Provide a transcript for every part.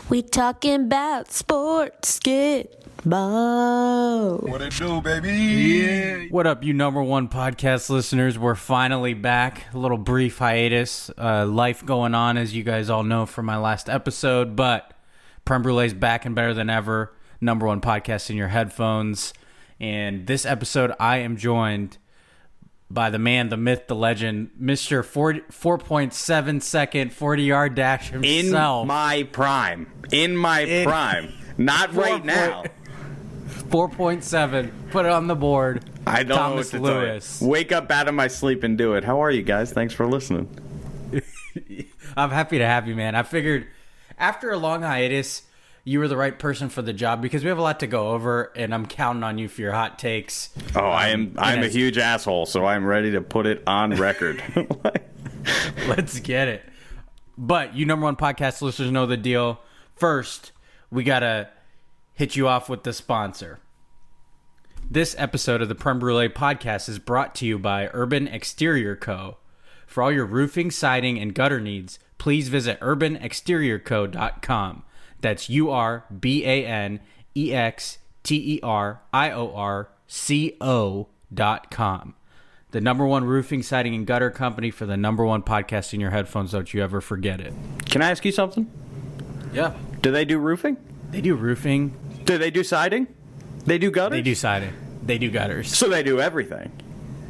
We talking about sports, get ball. What it do, baby? Yeah. What up, you number one podcast listeners? We're finally back. A little brief hiatus. Life going on, as you guys all know from my last episode, but Prem Brulee's back and better than ever. Number one podcast in your headphones. And this episode, I am joined by the man, the myth, the legend, Mr. 4.7 second 40-yard dash himself. In my prime. Not right now. 4.7. Put it on the board. I don't Thomas know what to Lewis. tell you. Wake up out of my sleep and do it. How are you guys? Thanks for listening. I'm happy to have you, man. I figured after a long hiatus, you were the right person for the job because we have a lot to go over, and I'm counting on you for your hot takes. Oh, I'm a huge asshole, so I'm ready to put it on record. Let's get it. But you number one podcast listeners know the deal. First, we got to hit you off with the sponsor. This episode of the Prem Brulee podcast is brought to you by Urban Exterior Co. For all your roofing, siding, and gutter needs, please visit urbanexteriorco.com. That's URBANEXTERIORCO.com. The number one roofing, siding, and gutter company for the number one podcast in your headphones. Don't you ever forget it. Can I ask you something? Yeah. Do they do roofing? They do roofing. Do they do siding? They do gutters? They do siding. They do gutters. So they do everything.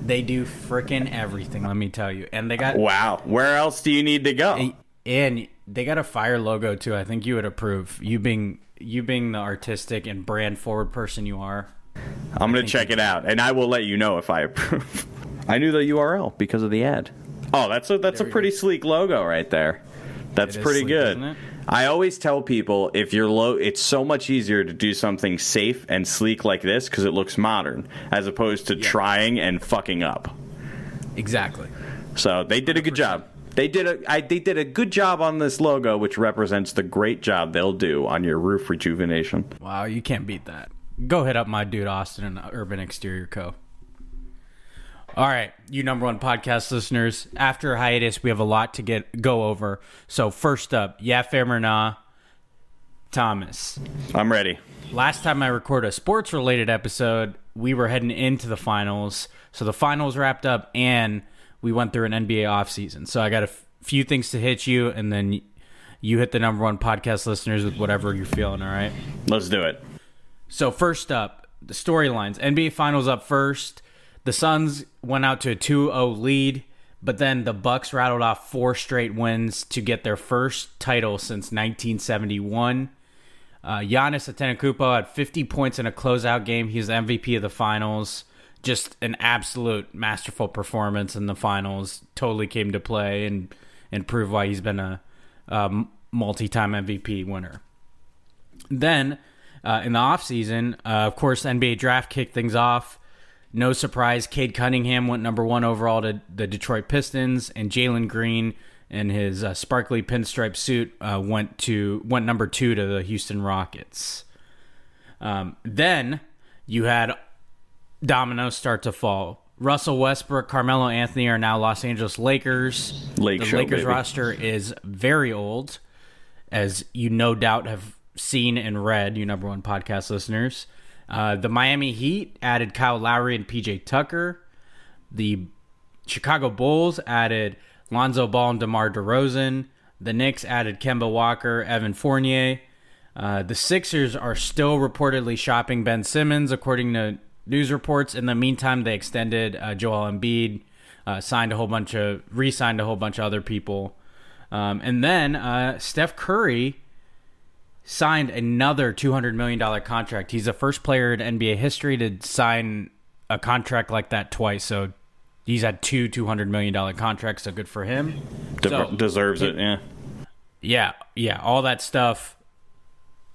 They do frickin' everything, let me tell you. And they got... Wow. Where else do you need to go? And they got a fire logo, too. I think you would approve. You being the artistic and brand forward person you are. I'm going to check it out, and I will let you know if I approve. I knew the URL because of the ad. Oh, that's a pretty sleek logo right there. That's pretty sleek, good. Isn't it? I always tell people if you're low, it's so much easier to do something safe and sleek like this because it looks modern, as opposed to trying and fucking up. Exactly. So they did a good job. They did a good job on this logo, which represents the great job they'll do on your roof rejuvenation. Wow, you can't beat that. Go hit up my dude Austin and Urban Exterior Co. All right, you number one podcast listeners. After a hiatus, we have a lot to go over. So first up, yeah, fam or nah, Thomas. I'm ready. Last time I recorded a sports-related episode, we were heading into the finals. So the finals wrapped up, and we went through an NBA offseason. So I got a few things to hit you, and then you hit the number one podcast listeners with whatever you're feeling, all right? Let's do it. So first up, the storylines. NBA Finals up first. The Suns went out to a 2-0 lead, but then the Bucks rattled off 4 straight wins to get their first title since 1971. Giannis Antetokounmpo had 50 points in a closeout game. He's the MVP of the finals. Just an absolute masterful performance in the finals. Totally came to play and proved why he's been a multi-time MVP winner. Then, in the offseason, of course, the NBA draft kicked things off. No surprise, Cade Cunningham went number 1 overall to the Detroit Pistons, and Jalen Green in his sparkly pinstripe suit went number 2 to the Houston Rockets. Then you had dominoes start to fall. Russell Westbrook, Carmelo Anthony are now Los Angeles Lakers. The Lakers roster is very old, as you no doubt have seen and read, you number one podcast listeners. The Miami Heat added Kyle Lowry and PJ Tucker. The Chicago Bulls added Lonzo Ball and DeMar DeRozan. The Knicks added Kemba Walker, Evan Fournier. The Sixers are still reportedly shopping Ben Simmons, according to news reports. In the meantime, they extended Joel Embiid, re-signed a whole bunch of other people. And then Steph Curry signed another $200 million contract. He's the first player in NBA history to sign a contract like that twice. So he's had 2 $200 million contracts, so good for him. Deserves it, yeah. Yeah, all that stuff.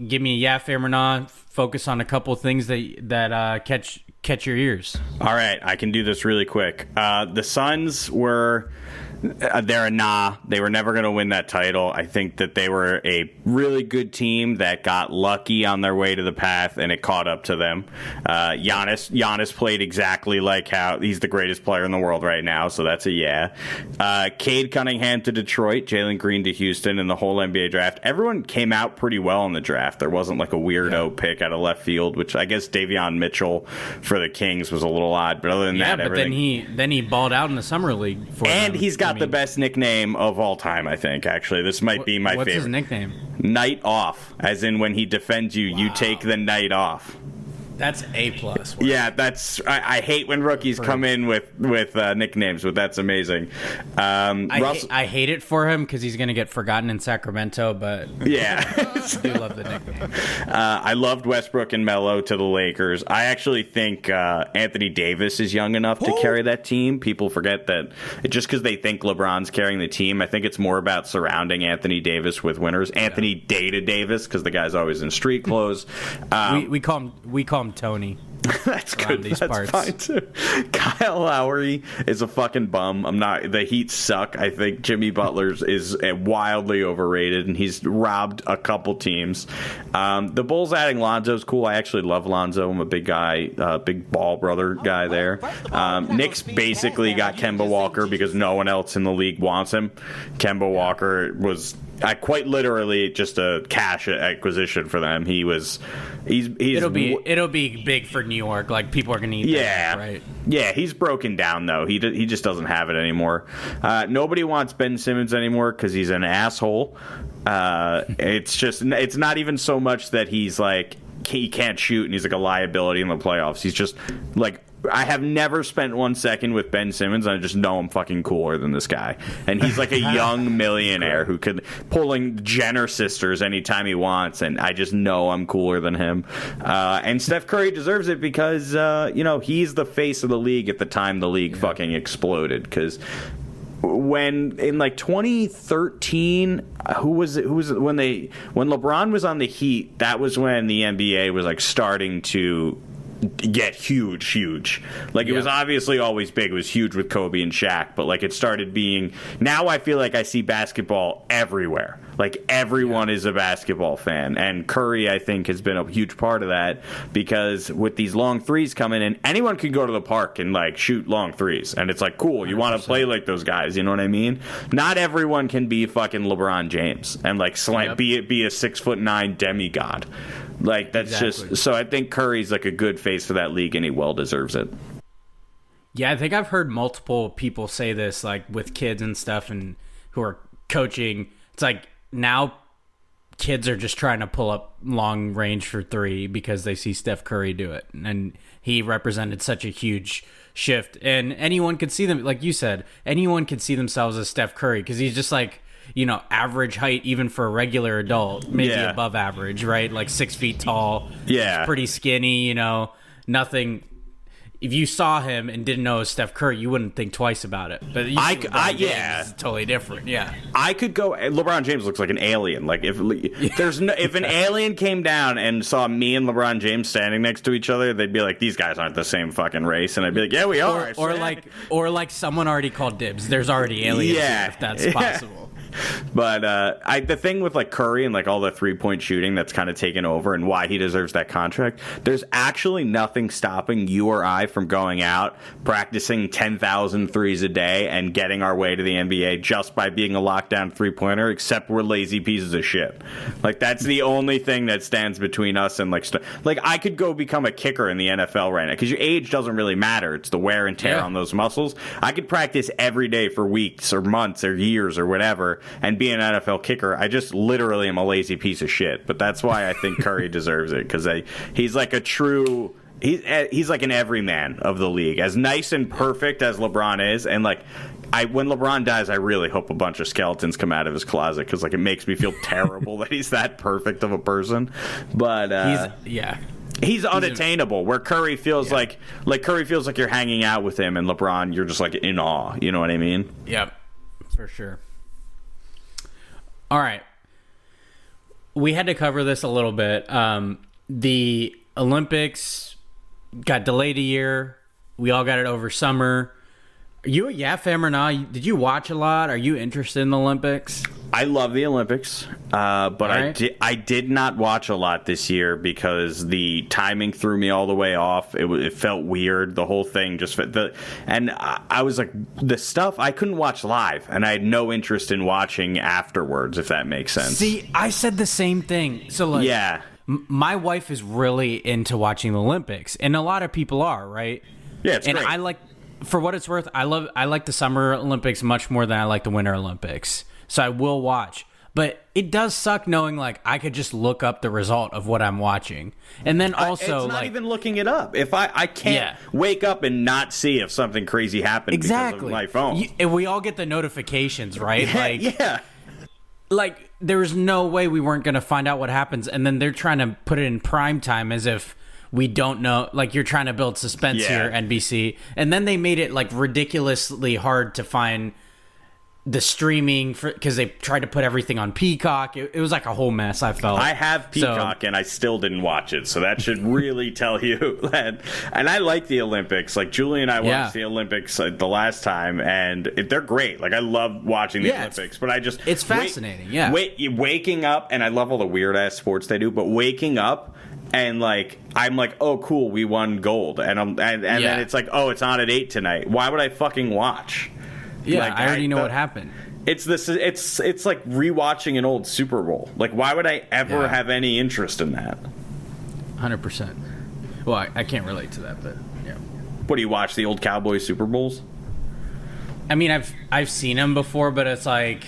Give me a yeah, fam or nah. Focus on a couple of things that catch your ears. All right, I can do this really quick. The Suns were They're a nah. They were never going to win that title. I think that they were a really good team that got lucky on their way to the path, and it caught up to them. Giannis played exactly like how he's the greatest player in the world right now, so that's a yeah. Cade Cunningham to Detroit, Jalen Green to Houston, and the whole NBA draft. Everyone came out pretty well in the draft. There wasn't like a weirdo pick out of left field, which I guess Davion Mitchell for the Kings was a little odd, but other than that, everything. then he balled out in the summer league for and them. He's got the best nickname of all time, I think. Actually, this might be my favorite. What's his nickname? Night Off, as in when he defends you, you take the night off. That's A+. Yeah, that's. I hate when rookies come in with nicknames, but that's amazing. I hate it for him because he's going to get forgotten in Sacramento, but yeah, I do love the nickname. I loved Westbrook and Melo to the Lakers. I actually think Anthony Davis is young enough to carry that team. People forget that just because they think LeBron's carrying the team. I think it's more about surrounding Anthony Davis with winners. Anthony Data Davis, because the guy's always in street clothes. We call him Tony. That's good. These That's parts. fine too. Kyle Lowry is a fucking bum. The Heat suck. I think Jimmy Butler's is wildly overrated, and he's robbed a couple teams. The Bulls adding Lonzo's cool. I actually love Lonzo. I'm a big guy, big ball brother guy there. Knicks basically got Kemba Walker because no one else in the league wants him. Kemba Walker was quite literally just a cash acquisition for them. It'll be big for New York. Like, people are going to eat that, right? Yeah, he's broken down, though. He just doesn't have it anymore. Nobody wants Ben Simmons anymore because he's an asshole. It's not even so much that he's like, he can't shoot and he's like a liability in the playoffs. He's just like, I have never spent 1 second with Ben Simmons, and I just know I'm fucking cooler than this guy. And he's like a young millionaire who could pulling Jenner sisters anytime he wants, and I just know I'm cooler than him. And Steph Curry deserves it because he's the face of the league at the time the league fucking exploded. Because when in like 2013, when LeBron was on the Heat, that was when the NBA was like starting to get huge. Like, it was obviously always big. It was huge with Kobe and Shaq, but like it started being, now I feel like I see basketball everywhere. Like, everyone is a basketball fan, and Curry, I think, has been a huge part of that, because with these long threes coming in, anyone can go to the park and like shoot long threes, and it's like, cool, you want to play like those guys, you know what I mean? Not everyone can be fucking LeBron James and like be a 6'9" demigod. Like, that's just, so I think Curry's like a good face for that league, and he well deserves it. Yeah, I think I've heard multiple people say this, like with kids and stuff, and who are coaching. It's like, now kids are just trying to pull up long range for three because they see Steph Curry do it, and he represented such a huge shift. And anyone could see them, like you said, anyone could see themselves as Steph Curry, because he's just like, average height even for a regular adult, maybe above average, right? Like 6 feet tall. Yeah. Pretty skinny, nothing. If you saw him and didn't know it was Steph Curry, you wouldn't think twice about it. But it's totally different. Yeah, I could go. LeBron James looks like an alien. Like, if an alien came down and saw me and LeBron James standing next to each other, they'd be like, "These guys aren't the same fucking race," and I'd be like, "Yeah, we are." Or like someone already called dibs. There's already aliens here, if that's possible. But the thing with like Curry and like all the 3-point shooting that's kind of taken over, and why he deserves that contract, there's actually nothing stopping you or I from going out, practicing 10,000 threes a day, and getting our way to the NBA just by being a lockdown 3-pointer, except we're lazy pieces of shit. Like, that's the only thing that stands between us and like I could go become a kicker in the NFL right now, because your age doesn't really matter. It's the wear and tear on those muscles. I could practice every day for weeks or months or years or whatever and be an NFL kicker. I just literally am a lazy piece of shit. But that's why I think Curry deserves it, because he's like a true... He's like an everyman of the league, as nice and perfect as LeBron is. And like, when LeBron dies, I really hope a bunch of skeletons come out of his closet, because like, it makes me feel terrible that he's that perfect of a person. But he's unattainable. Where Curry feels like Curry feels like you're hanging out with him, and LeBron, you're just like in awe. You know what I mean? Yep, for sure. All right, we had to cover this a little bit. The Olympics got delayed a year. We all got it over summer. you a Yeah fam or not? Did you watch a lot? Are you interested in the Olympics? I love the Olympics, but right. I did not watch a lot this year because the timing threw me all the way off. It felt weird. The whole thing just and I was like, the stuff I couldn't watch live, and I had no interest in watching afterwards. If that makes sense. See, I said the same thing. So like, yeah, my wife is really into watching the Olympics, and a lot of people are, right? Yeah, it's and great. I like, for what it's worth, I like the Summer Olympics much more than I like the Winter Olympics. So I will watch. But it does suck knowing, like, I could just look up the result of what I'm watching. And then also, it's not even looking it up. If I can't wake up and not see if something crazy happened because of my phone. And we all get the notifications, right? Yeah, Like, there's no way we weren't going to find out what happens. And then they're trying to put it in prime time as if we don't know. Like, you're trying to build suspense here, NBC. And then they made it, like, ridiculously hard to find the streaming because they tried to put everything on Peacock. It was like a whole mess. I felt. I have Peacock and I still didn't watch it, so that should really tell you that. And I like the Olympics. Like Julie and I watched the Olympics the last time, and they're great. Like I love watching the Olympics, but it's fascinating. Waking up, and I love all the weird ass sports they do, but waking up. And like I'm like, oh cool, we won gold, and then it's like, oh, it's on at 8 tonight. Why would I fucking watch? Yeah, like, I already know what happened. It's like rewatching an old Super Bowl. Like, why would I ever have any interest in that? 100%. Well, I can't relate to that, but yeah. What do you watch, the old Cowboys Super Bowls? I mean, I've seen them before, but it's like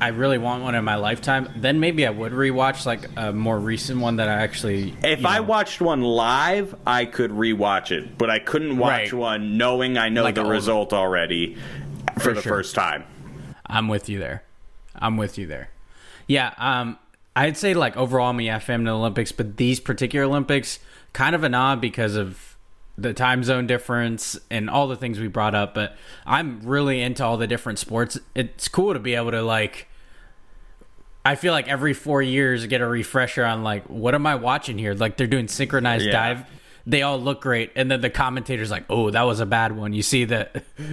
I really want one in my lifetime. Then maybe I would rewatch like a more recent one that I actually. If I watched one live, I could rewatch it, but I couldn't watch one knowing I know like the result already. For the first time. I'm with you there. Yeah, I'd say like overall I'm a yeah fam in the Olympics, but these particular Olympics, kind of a nod because of the time zone difference and all the things we brought up, but I'm really into all the different sports. It's cool to be able to like, I feel like every 4 years get a refresher on like, what am I watching here? Like they're doing synchronized dive. They all look great, and then the commentator's like, "Oh, that was a bad one." You see the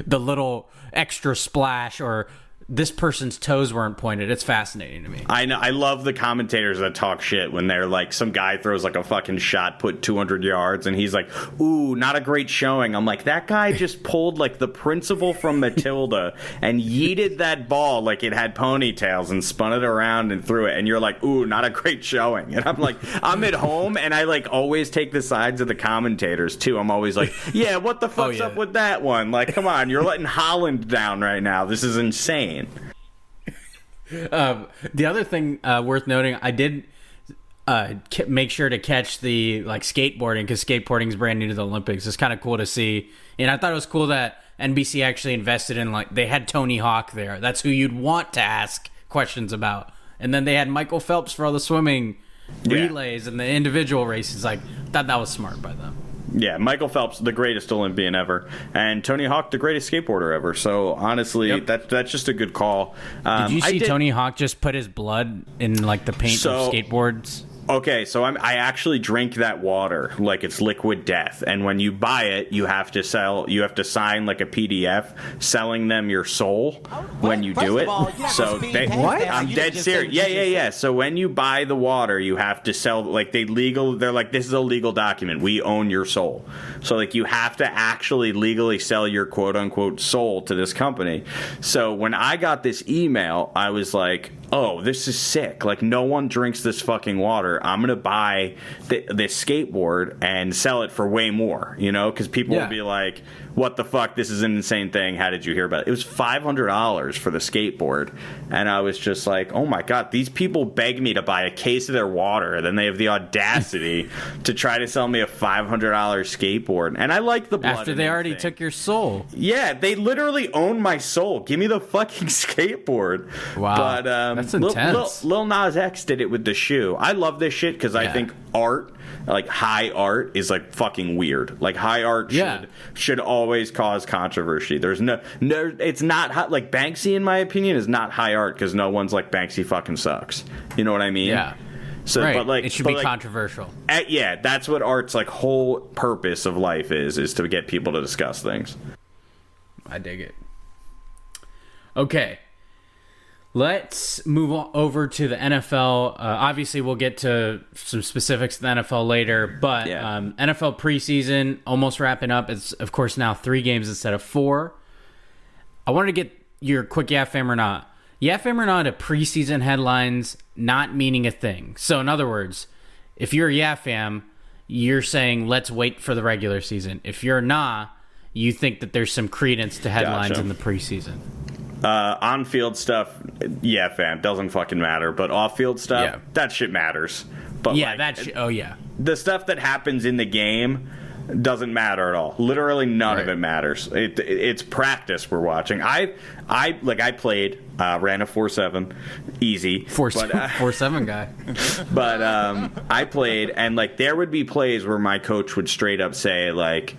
little extra splash, or this person's toes weren't pointed. It's fascinating to me. I know. I love the commentators that talk shit when they're like, some guy throws like a fucking shot put 200 yards, and he's like, "Ooh, not a great showing." I'm like, that guy just pulled like the principal from Matilda and yeeted that ball like it had ponytails and spun it around and threw it, and you're like, "Ooh, not a great showing." And I'm like, I'm at home and I like always take the sides of the commentators too. I'm always like, "Yeah, what the fuck's up with that one? Like, come on, you're letting Holland down right now. This is insane." The other thing worth noting, I did make sure to catch the like skateboarding, because skateboarding is brand new to the Olympics. It's kind of cool to see, and I thought it was cool that NBC actually invested in, like, they had Tony Hawk there. That's who you'd want to ask questions about, and then they had Michael Phelps for all the swimming relays and the individual races. Like, thought that was smart by them. Yeah, Michael Phelps, the greatest Olympian ever, and Tony Hawk, the greatest skateboarder ever. So honestly, that's just a good call. Did you see Tony Hawk just put his blood in like the paint of skateboards? Okay, so I actually drink that water like it's liquid death, and when you buy it, you have to sign like a PDF selling them your soul when you do it. So I'm dead serious. Yeah. So when you buy the water, you have to sell like they're like, this is a legal document. We own your soul. So like you have to actually legally sell your quote unquote soul to this company. So when I got this email, I was like, oh, this is sick. Like, no one drinks this fucking water. I'm going to buy this skateboard and sell it for way more, you know, because people will be like, what the fuck? This is an insane thing. How did you hear about it? It was $500 for the skateboard. And I was just like, oh my God, these people beg me to buy a case of their water. And then they have the audacity to try to sell me a $500 skateboard. And I like the blood. After they already took your soul. Yeah, they literally own my soul. Give me the fucking skateboard. Wow. But that's intense. Lil Nas X did it with the shoe. I love this shit because I think art, like high art, is like fucking weird. Like high art should always cause controversy. There's no, it's not like Banksy, in my opinion, is not high art because no one's like, Banksy fucking sucks. You know what I mean? Yeah. So, right. but like, it should be controversial. Yeah, that's what art's like whole purpose of life is to get people to discuss things. I dig it. Okay. Let's move over to the NFL. Obviously, we'll get to some specifics of the NFL later, but NFL preseason almost wrapping up. It's, of course, now 3 games instead of 4. I wanted to get your quick yeah, fam, or not. Yeah, fam, or not to preseason headlines not meaning a thing. So, in other words, if you're a yeah, fam, you're saying let's wait for the regular season. If you're nah, you think that there's some credence to headlines in the preseason. On-field stuff, yeah, fam, doesn't fucking matter. But off-field stuff, that shit matters. But the stuff that happens in the game doesn't matter at all. Literally none of it matters. It's practice we're watching. I played, ran a 4.7, easy. 4.7 guy. But I played, and like there would be plays where my coach would straight up say like,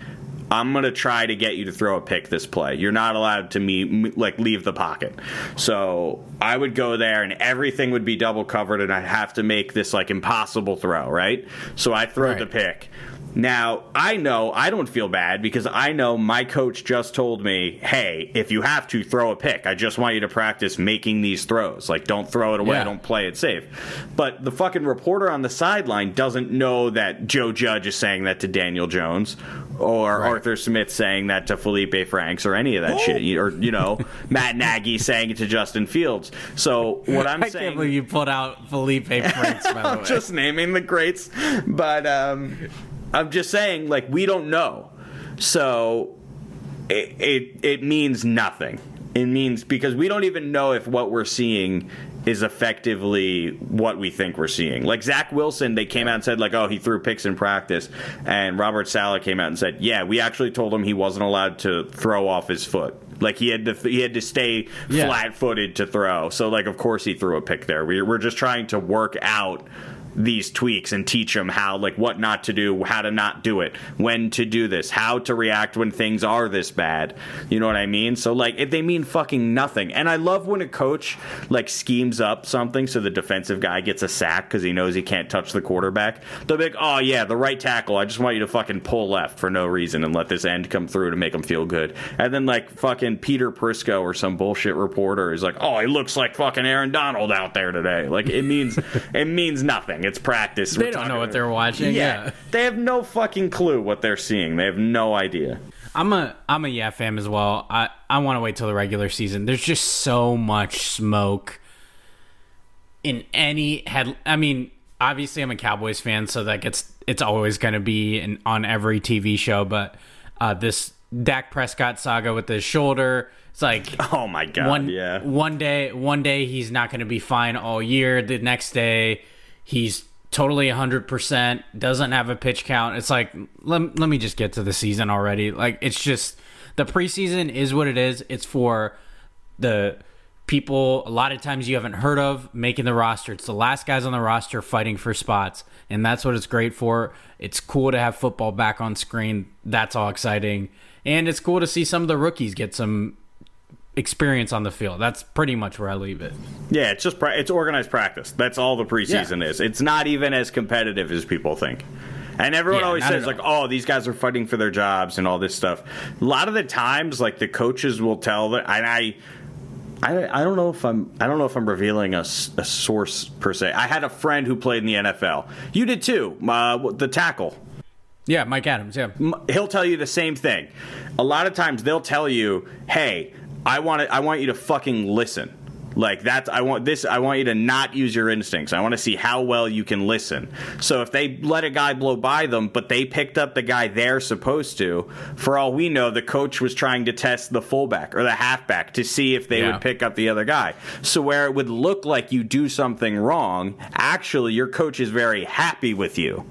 I'm going to try to get you to throw a pick this play. You're not allowed to leave the pocket. So I would go there and everything would be double covered and I'd have to make this like impossible throw, right? So I throw the pick. Now, I know I don't feel bad because I know my coach just told me, hey, if you have to, throw a pick. I just want you to practice making these throws. Like, don't throw it away. Don't play it safe. But the fucking reporter on the sideline doesn't know that Joe Judge is saying that to Daniel Jones or Arthur Smith saying that to Felipe Franks or any of that shit. Or, Matt Nagy saying it to Justin Fields. So what I'm saying... I can't believe you put out Felipe Franks, by the way. I'm just naming the greats. But... I'm just saying, like, we don't know. So it means nothing. It means because we don't even know if what we're seeing is effectively what we think we're seeing. Like Zach Wilson, they came out and said, like, oh, he threw picks in practice. And Robert Saleh came out and said, yeah, we actually told him he wasn't allowed to throw off his foot. Like, he had to stay flat-footed to throw. So, like, of course he threw a pick there. We're just trying to work out these tweaks and teach them how, like, what not to do, how to not do it, when to do this, how to react when things are this bad. You know what I mean? So, like, if they mean fucking nothing. And I love when a coach, like, schemes up something so the defensive guy gets a sack because he knows he can't touch the quarterback. They'll be like, oh, yeah, the right tackle, I just want you to fucking pull left for no reason and let this end come through to make them feel good. And then, like, fucking Peter Prisco or some bullshit reporter is like, oh, he looks like fucking Aaron Donald out there today. Like, it means nothing. It's practice. They don't know what they're watching. Yeah. They have no fucking clue what they're seeing. They have no idea. I'm a yeah fam as well. I want to wait till the regular season. There's just so much smoke in any head. I mean, obviously I'm a Cowboys fan, so it's always going to be on every TV show. But this Dak Prescott saga with his shoulder, it's like, oh my god, one day he's not going to be fine all year. The next day he's totally 100%, doesn't have a pitch count. It's like, let me just get to the season already. Like, it's just, the preseason is what it is. It's for the people a lot of times you haven't heard of making the roster. It's the last guys on the roster fighting for spots, and that's what it's great for. It's cool to have football back on screen. That's all exciting. And it's cool to see some of the rookies get some experience on the field. That's pretty much where I leave it. Yeah, it's just it's organized practice. That's all the preseason is. It's not even as competitive as people think. And everyone always says, like, oh, these guys are fighting for their jobs and all this stuff. A lot of the times, like, the coaches will tell that, and I don't know if I'm revealing a source per se. I had a friend who played in the NFL. You did too. The tackle. Yeah, Mike Adams. Yeah, he'll tell you the same thing. A lot of times they'll tell you, hey, I want you to fucking listen. Like, I want you to not use your instincts. I want to see how well you can listen. So if they let a guy blow by them, but they picked up the guy they're supposed to, for all we know, the coach was trying to test the fullback or the halfback to see if they would pick up the other guy. So where it would look like you do something wrong, actually your coach is very happy with you.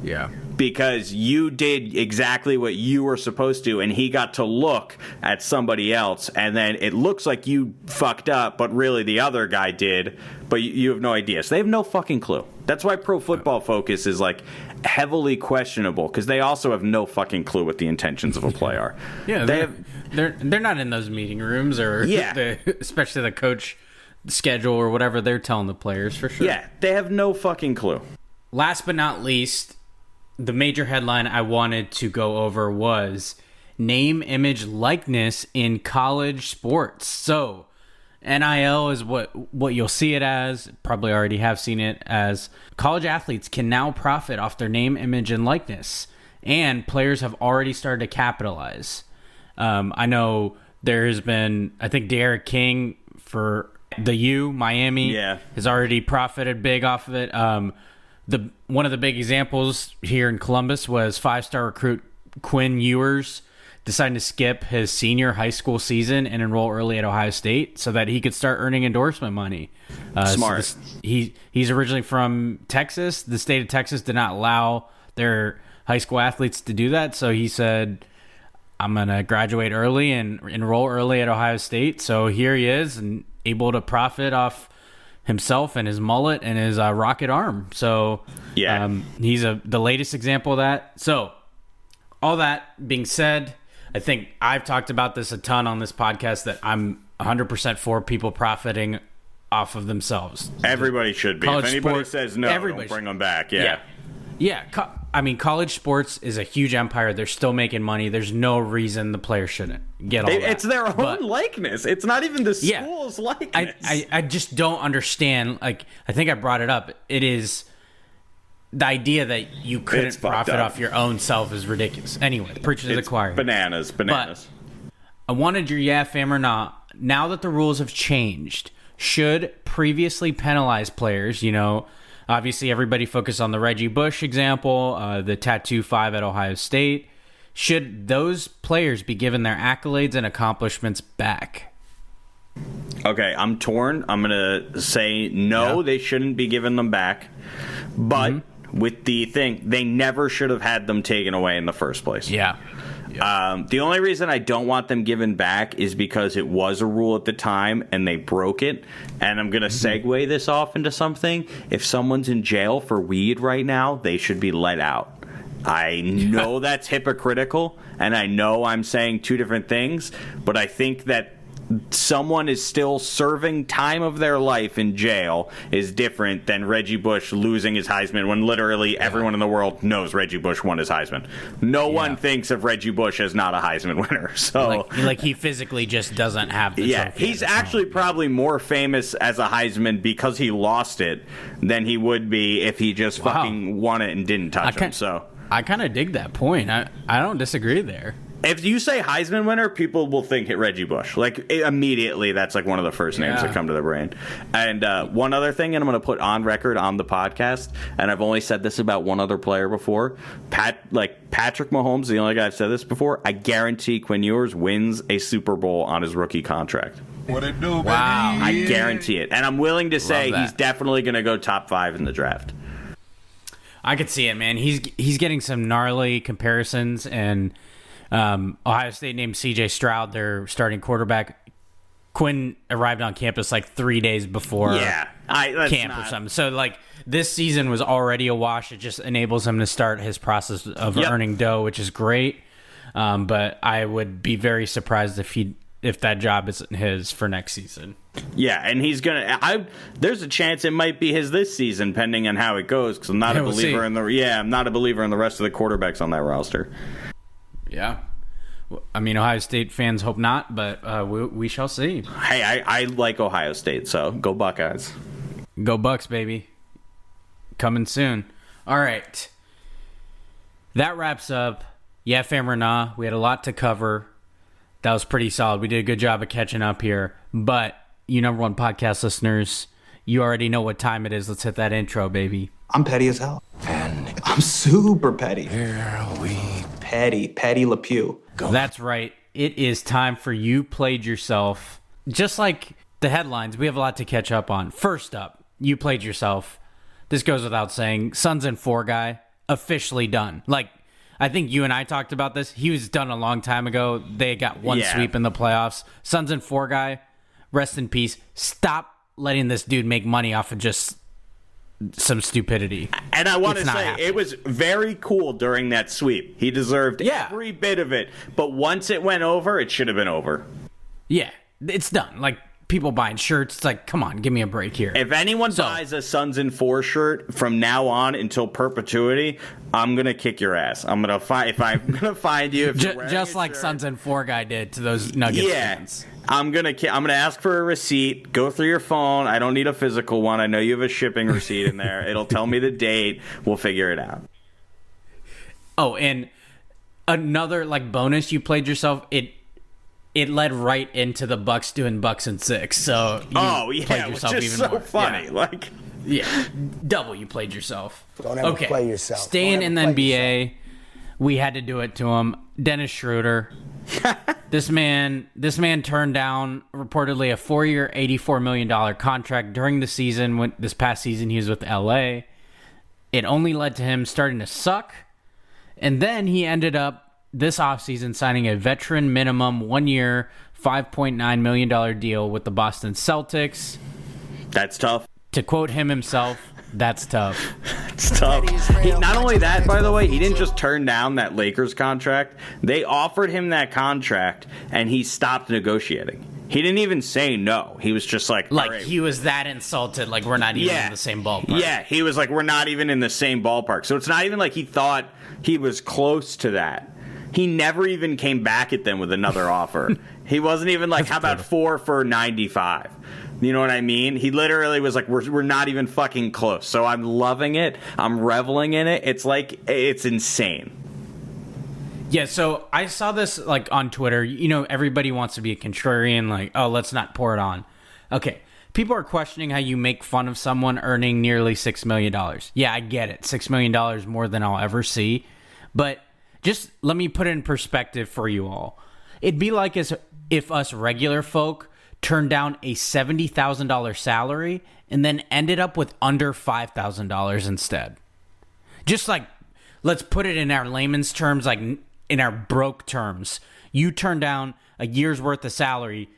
Yeah. Because you did exactly what you were supposed to, and he got to look at somebody else, and then it looks like you fucked up, but really the other guy did, but you have no idea. So they have no fucking clue. That's why Pro Football Focus is, like, heavily questionable, because they also have no fucking clue what the intentions of a play are. Yeah, they're not in those meeting rooms, or especially the coach schedule or whatever they're telling the players, for sure. Yeah, they have no fucking clue. Last but not least, the major headline I wanted to go over was name, image, likeness in college sports. So NIL is what you'll see it as, probably already have seen it as. College athletes can now profit off their name, image, and likeness, and players have already started to capitalize. I know there has been, I think Derek King for the Miami has already profited big off of it. One of the big examples here in Columbus was 5-star recruit Quinn Ewers deciding to skip his senior high school season and enroll early at Ohio State so that he could start earning endorsement money. Smart. So he's originally from Texas. The state of Texas did not allow their high school athletes to do that, so he said, I'm going to graduate early and enroll early at Ohio State. So here he is and able to profit off himself and his mullet and his rocket arm. So he's the latest example of that. So all that being said, I think I've talked about this a ton on this podcast that I'm 100% for people profiting off of themselves. Everybody should be. If anybody says no, don't bring them back. Yeah. I mean, college sports is a huge empire. They're still making money. There's no reason the players shouldn't get all that. It's their own likeness. It's not even the school's likeness. I just don't understand. Like, I think I brought it up. It is the idea that you couldn't profit off your own self is ridiculous. Anyway, the preacher to the choir. Bananas. But I wanted your fam or not. Now that the rules have changed, should previously penalized players, obviously everybody focused on the Reggie Bush example, the Tattoo 5 at Ohio State. Should those players be given their accolades and accomplishments back? Okay, I'm torn. I'm going to say no, they shouldn't be giving them back. But with the thing, they never should have had them taken away in the first place. Yeah. The only reason I don't want them given back is because it was a rule at the time and they broke it. And I'm going to segue this off into something. If someone's in jail for weed right now, they should be let out. I know that's hypocritical, and I know I'm saying two different things, but I think that someone is still serving time of their life in jail is different than Reggie Bush losing his Heisman when literally everyone in the world knows Reggie Bush won his Heisman. No one thinks of Reggie Bush as not a Heisman winner. So like he physically just doesn't have the trophy. He's actually probably more famous as a Heisman because he lost it than he would be if he just fucking won it and didn't touch him. So I kind of dig that point. I don't disagree there. If you say Heisman winner, people will think Reggie Bush. Immediately, that's one of the first names that come to their brain. And one other thing, and I'm going to put on record on the podcast, and I've only said this about one other player before. Patrick Mahomes, the only guy I've said this before, I guarantee Quinn Ewers wins a Super Bowl on his rookie contract. What it do, baby? Wow. I guarantee it. And I'm willing to say he's definitely going to go top 5 in the draft. I could see it, man. He's getting some gnarly comparisons, and Ohio State named C.J. Stroud their starting quarterback. Quinn arrived on campus 3 days before camp or something. So this season was already a wash. It just enables him to start his process of earning dough, which is great. But I would be very surprised if that job isn't his for next season. Yeah, and he's gonna. There's a chance it might be his this season, depending on how it goes. Because I'm not a believer in the. Yeah, I'm not a believer in the rest of the quarterbacks on that roster. Yeah. I mean, Ohio State fans hope not, but we shall see. Hey, I like Ohio State, so go Buckeyes. Go Bucks, baby. Coming soon. All right. That wraps up Yeah Fam or Nah. We had a lot to cover. That was pretty solid. We did a good job of catching up here. But you number one podcast listeners, you already know what time it is. Let's hit that intro, baby. I'm petty as hell. And I'm super petty. Here we Petty Le Pew. go. That's right. It is time for You Played Yourself. Just like the headlines, we have a lot to catch up on. First up, You Played Yourself. This goes without saying. Suns and 4 guy, officially done. I think you and I talked about this. He was done a long time ago. They got one sweep in the playoffs. Suns and 4 guy, rest in peace. Stop letting this dude make money off of just some stupidity. And I want to say, it was very cool during that sweep. He deserved every bit of it. But once it went over, it should have been over. Yeah, it's done. people buying shirts. It's like, come on, give me a break here. If anyone buys a Suns in 4 shirt from now on until perpetuity, I'm gonna kick your ass. I'm gonna find you. If just like Suns in 4 guy did to those Nuggets fans. I'm gonna ask for a receipt. Go through your phone. I don't need a physical one. I know you have a shipping receipt in there. It'll tell me the date. We'll figure it out. Oh, and another like bonus, you played yourself. It led right into the Bucks doing Bucks and 6. So you played yourself which is even so more. funny. Yeah, double. You played yourself. Don't ever play yourself. Staying in the NBA, we had to do it to him. Dennis Schroeder. This man turned down reportedly a 4-year, $84 million contract during the season. This past season, he was with LA. It only led to him starting to suck. And then he ended up this offseason signing a veteran minimum 1-year, $5.9 million deal with the Boston Celtics. That's tough. To quote him himself, that's tough. It's tough. Not only that, by the way, he didn't just turn down that Lakers contract. They offered him that contract, and he stopped negotiating. He didn't even say no. He was just like... Like, he was that insulted, like, we're not even in the same ballpark. Yeah, he was like, we're not even in the same ballpark. So it's not even like he thought he was close to that. He never even came back at them with another offer. He wasn't even like, how about 4 for 95? You know what I mean? He literally was like, we're not even fucking close. So I'm loving it. I'm reveling in it. It's like, it's insane. Yeah, so I saw this like on Twitter. You know, everybody wants to be a contrarian, like, oh, let's not pour it on. Okay, people are questioning how you make fun of someone earning nearly $6 million. Yeah, I get it. $6 million more than I'll ever see. But just let me put it in perspective for you all. It'd be like as if us regular folk turned down a $70,000 salary and then ended up with under $5,000 instead. Just like, let's put it in our layman's terms, like in our broke terms. You turn down a year's worth of salary,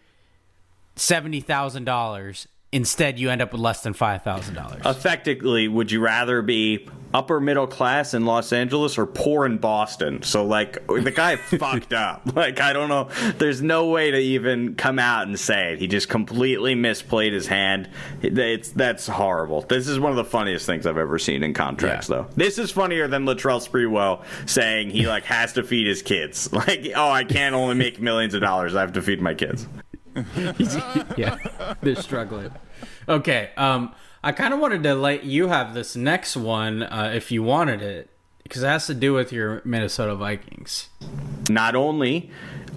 $70,000. Instead, you end up with less than $5,000. Effectively, would you rather be upper middle class in Los Angeles or poor in Boston? So, like, the guy fucked up. Like, I don't know. There's no way to even come out and say it. He just completely misplayed his hand. That's horrible. This is one of the funniest things I've ever seen in contracts, though. This is funnier than Latrell Sprewell saying he, like, has to feed his kids. Like, oh, I can't only make millions of dollars. I have to feed my kids. Yeah, they're struggling. Okay, I kind of wanted to let you have this next one if you wanted it, because it has to do with your Minnesota Vikings. Not only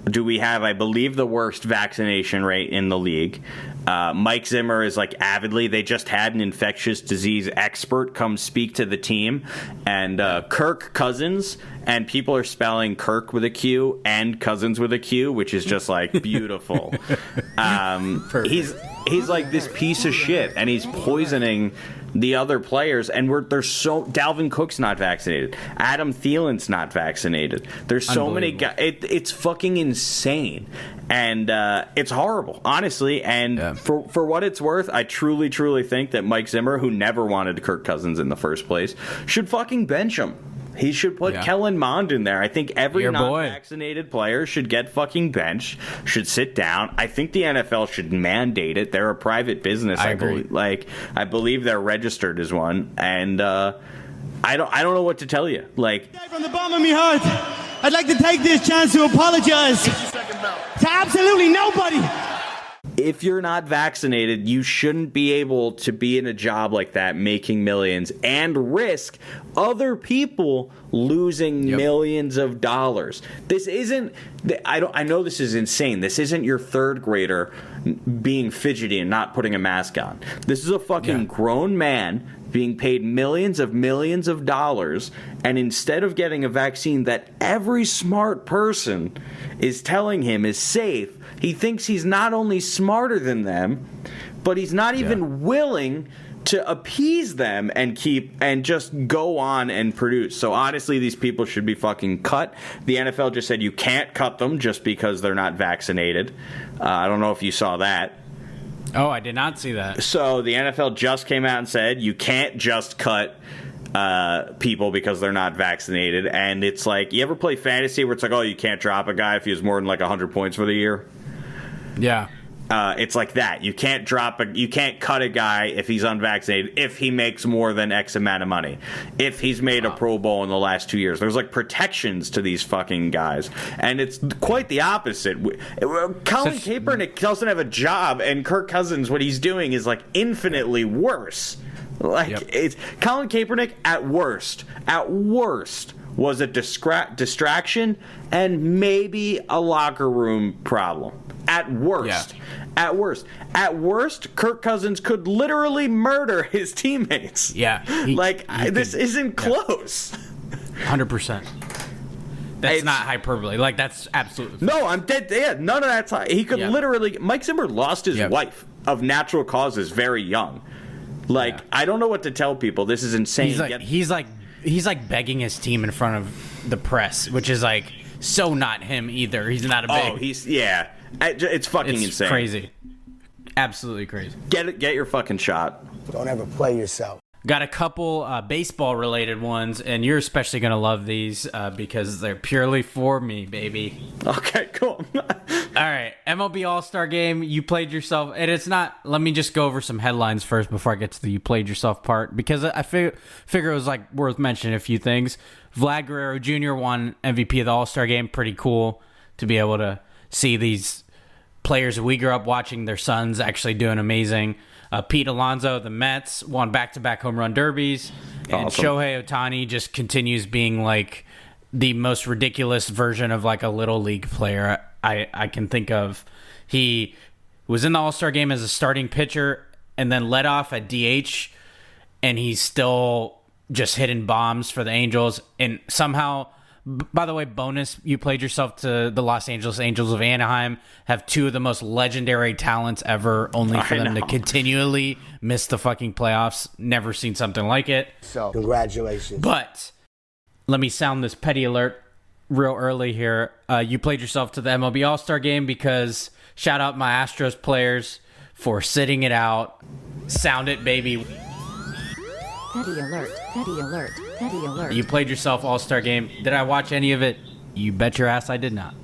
do we have, I believe, the worst vaccination rate in the league, Mike Zimmer is like avidly, they just had an infectious disease expert come speak to the team, and Kirk Cousins, and people are spelling Kirk with a Q and Cousins with a Q, which is just like beautiful. He's like this piece of shit, and he's poisoning the other players, and Dalvin Cook's not vaccinated. Adam Thielen's not vaccinated. There's so many guys. It's fucking insane, and it's horrible, honestly. And for what it's worth, I truly, truly think that Mike Zimmer, who never wanted Kirk Cousins in the first place, should fucking bench him. He should put Kellen Mond in there. I think every non-vaccinated player should get fucking benched, should sit down. I think the NFL should mandate it. They're a private business. I agree. I believe they're registered as one, and I don't know what to tell you. Like, from the bottom of my heart, I'd like to take this chance to apologize to absolutely nobody. If you're not vaccinated, you shouldn't be able to be in a job like that, making millions, and risk other people losing millions of dollars. This isn't. I know this is insane. This isn't your third grader being fidgety and not putting a mask on. This is a fucking grown man being paid millions of dollars, and instead of getting a vaccine that every smart person is telling him is safe, he thinks he's not only smarter than them, but he's not even willing to appease them and just go on and produce. So honestly, these people should be fucking cut. The NFL just said you can't cut them just because they're not vaccinated. I don't know if you saw that. Oh, I did not see that. So the NFL just came out and said you can't just cut people because they're not vaccinated. And it's like, you ever play fantasy where it's like, oh, you can't drop a guy if he has more than like 100 points for the year? Yeah. It's like that. You can't cut a guy if he's unvaccinated if he makes more than X amount of money. If he's made a Pro Bowl in the last 2 years, there's like protections to these fucking guys, and it's quite the opposite. Colin Kaepernick doesn't have a job, and Kirk Cousins, what he's doing is like infinitely worse. It's Colin Kaepernick at worst was a distraction and maybe a locker room problem. At worst. At worst, Kirk Cousins could literally murder his teammates. Yeah. This isn't close. 100%. That's not hyperbole. Like, that's absolutely... No, I'm dead. Yeah, none of that's... He could literally... Mike Zimmer lost his wife of natural causes very young. I don't know what to tell people. This is insane. He's like begging his team in front of the press, which is like so not him either. He's not a big... It's fucking insane. It's crazy. Absolutely crazy. Get your fucking shot. Don't ever play yourself. Got a couple baseball-related ones, and you're especially going to love these because they're purely for me, baby. Okay, cool. All right, MLB All-Star Game, you played yourself, and it's not... Let me just go over some headlines first before I get to the you played yourself part, because I figure it was like worth mentioning a few things. Vlad Guerrero Jr. won MVP of the All-Star Game. Pretty cool to be able to see these players we grew up watching, their sons actually doing amazing. Pete Alonso, the Mets, won back-to-back home run derbies. And awesome. Shohei Ohtani just continues being like the most ridiculous version of like a little league player I can think of. He was in the All-Star game as a starting pitcher and then led off at DH, and he's still just hitting bombs for the Angels. And somehow... By the way, bonus, you played yourself to the Los Angeles Angels of Anaheim, have two of the most legendary talents ever, only for them to continually miss the fucking playoffs. Never seen something like it. So, congratulations. But let me sound this petty alert real early here. You played yourself to the MLB All-Star Game because shout out my Astros players for sitting it out. Sound it, baby. Petty alert, petty alert, petty alert. You played yourself All-Star Game. Did I watch any of it? You bet your ass I did not.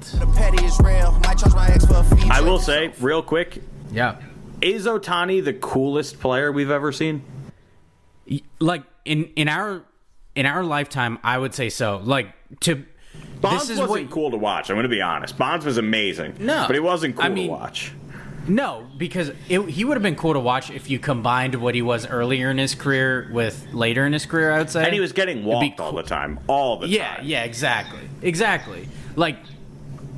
I will say, real quick, yeah. Is Ohtani the coolest player we've ever seen? Like, in our lifetime, I would say so. Like, Bonds wasn't cool to watch, I'm going to be honest. Bonds was amazing. No. But he wasn't cool to watch. No, because he would have been cool to watch if you combined what he was earlier in his career with later in his career, I would say. And he was getting walked all the time. All the time. Yeah, exactly. Like,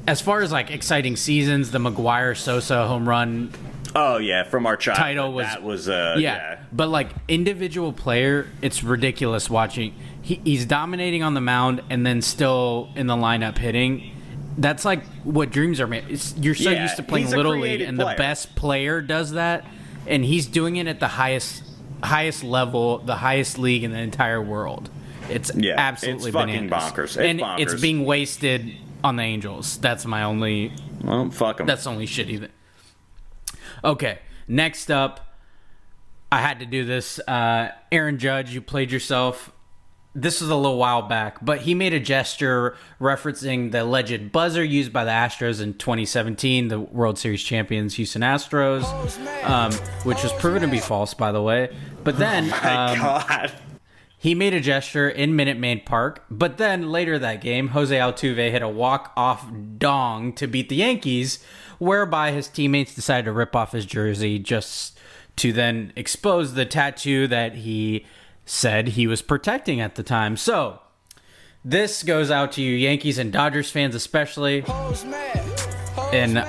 as far as, like, exciting seasons, the Maguire-Sosa home run... Oh, yeah, from our childhood. Title was... That was, yeah. But, like, individual player, it's ridiculous watching. He's dominating on the mound and then still in the lineup hitting... That's like what dreams are made. You're so used to playing Little League, and the best player does that, and he's doing it at the highest level, the highest league in the entire world. It's absolutely fucking bananas. bonkers. It's being wasted on the Angels. That's my only... Well, fuck them. That's the only shitty thing. Okay, next up, I had to do this. Aaron Judge, you played yourself... This was a little while back, but he made a gesture referencing the alleged buzzer used by the Astros in 2017, the World Series champions Houston Astros, which was proven to be false, by the way. But then God. He made a gesture in Minute Maid Park, but then later that game, Jose Altuve hit a walk-off dong to beat the Yankees, whereby his teammates decided to rip off his jersey just to then expose the tattoo that he said he was protecting at the time. So, this goes out to you Yankees and Dodgers fans especially. And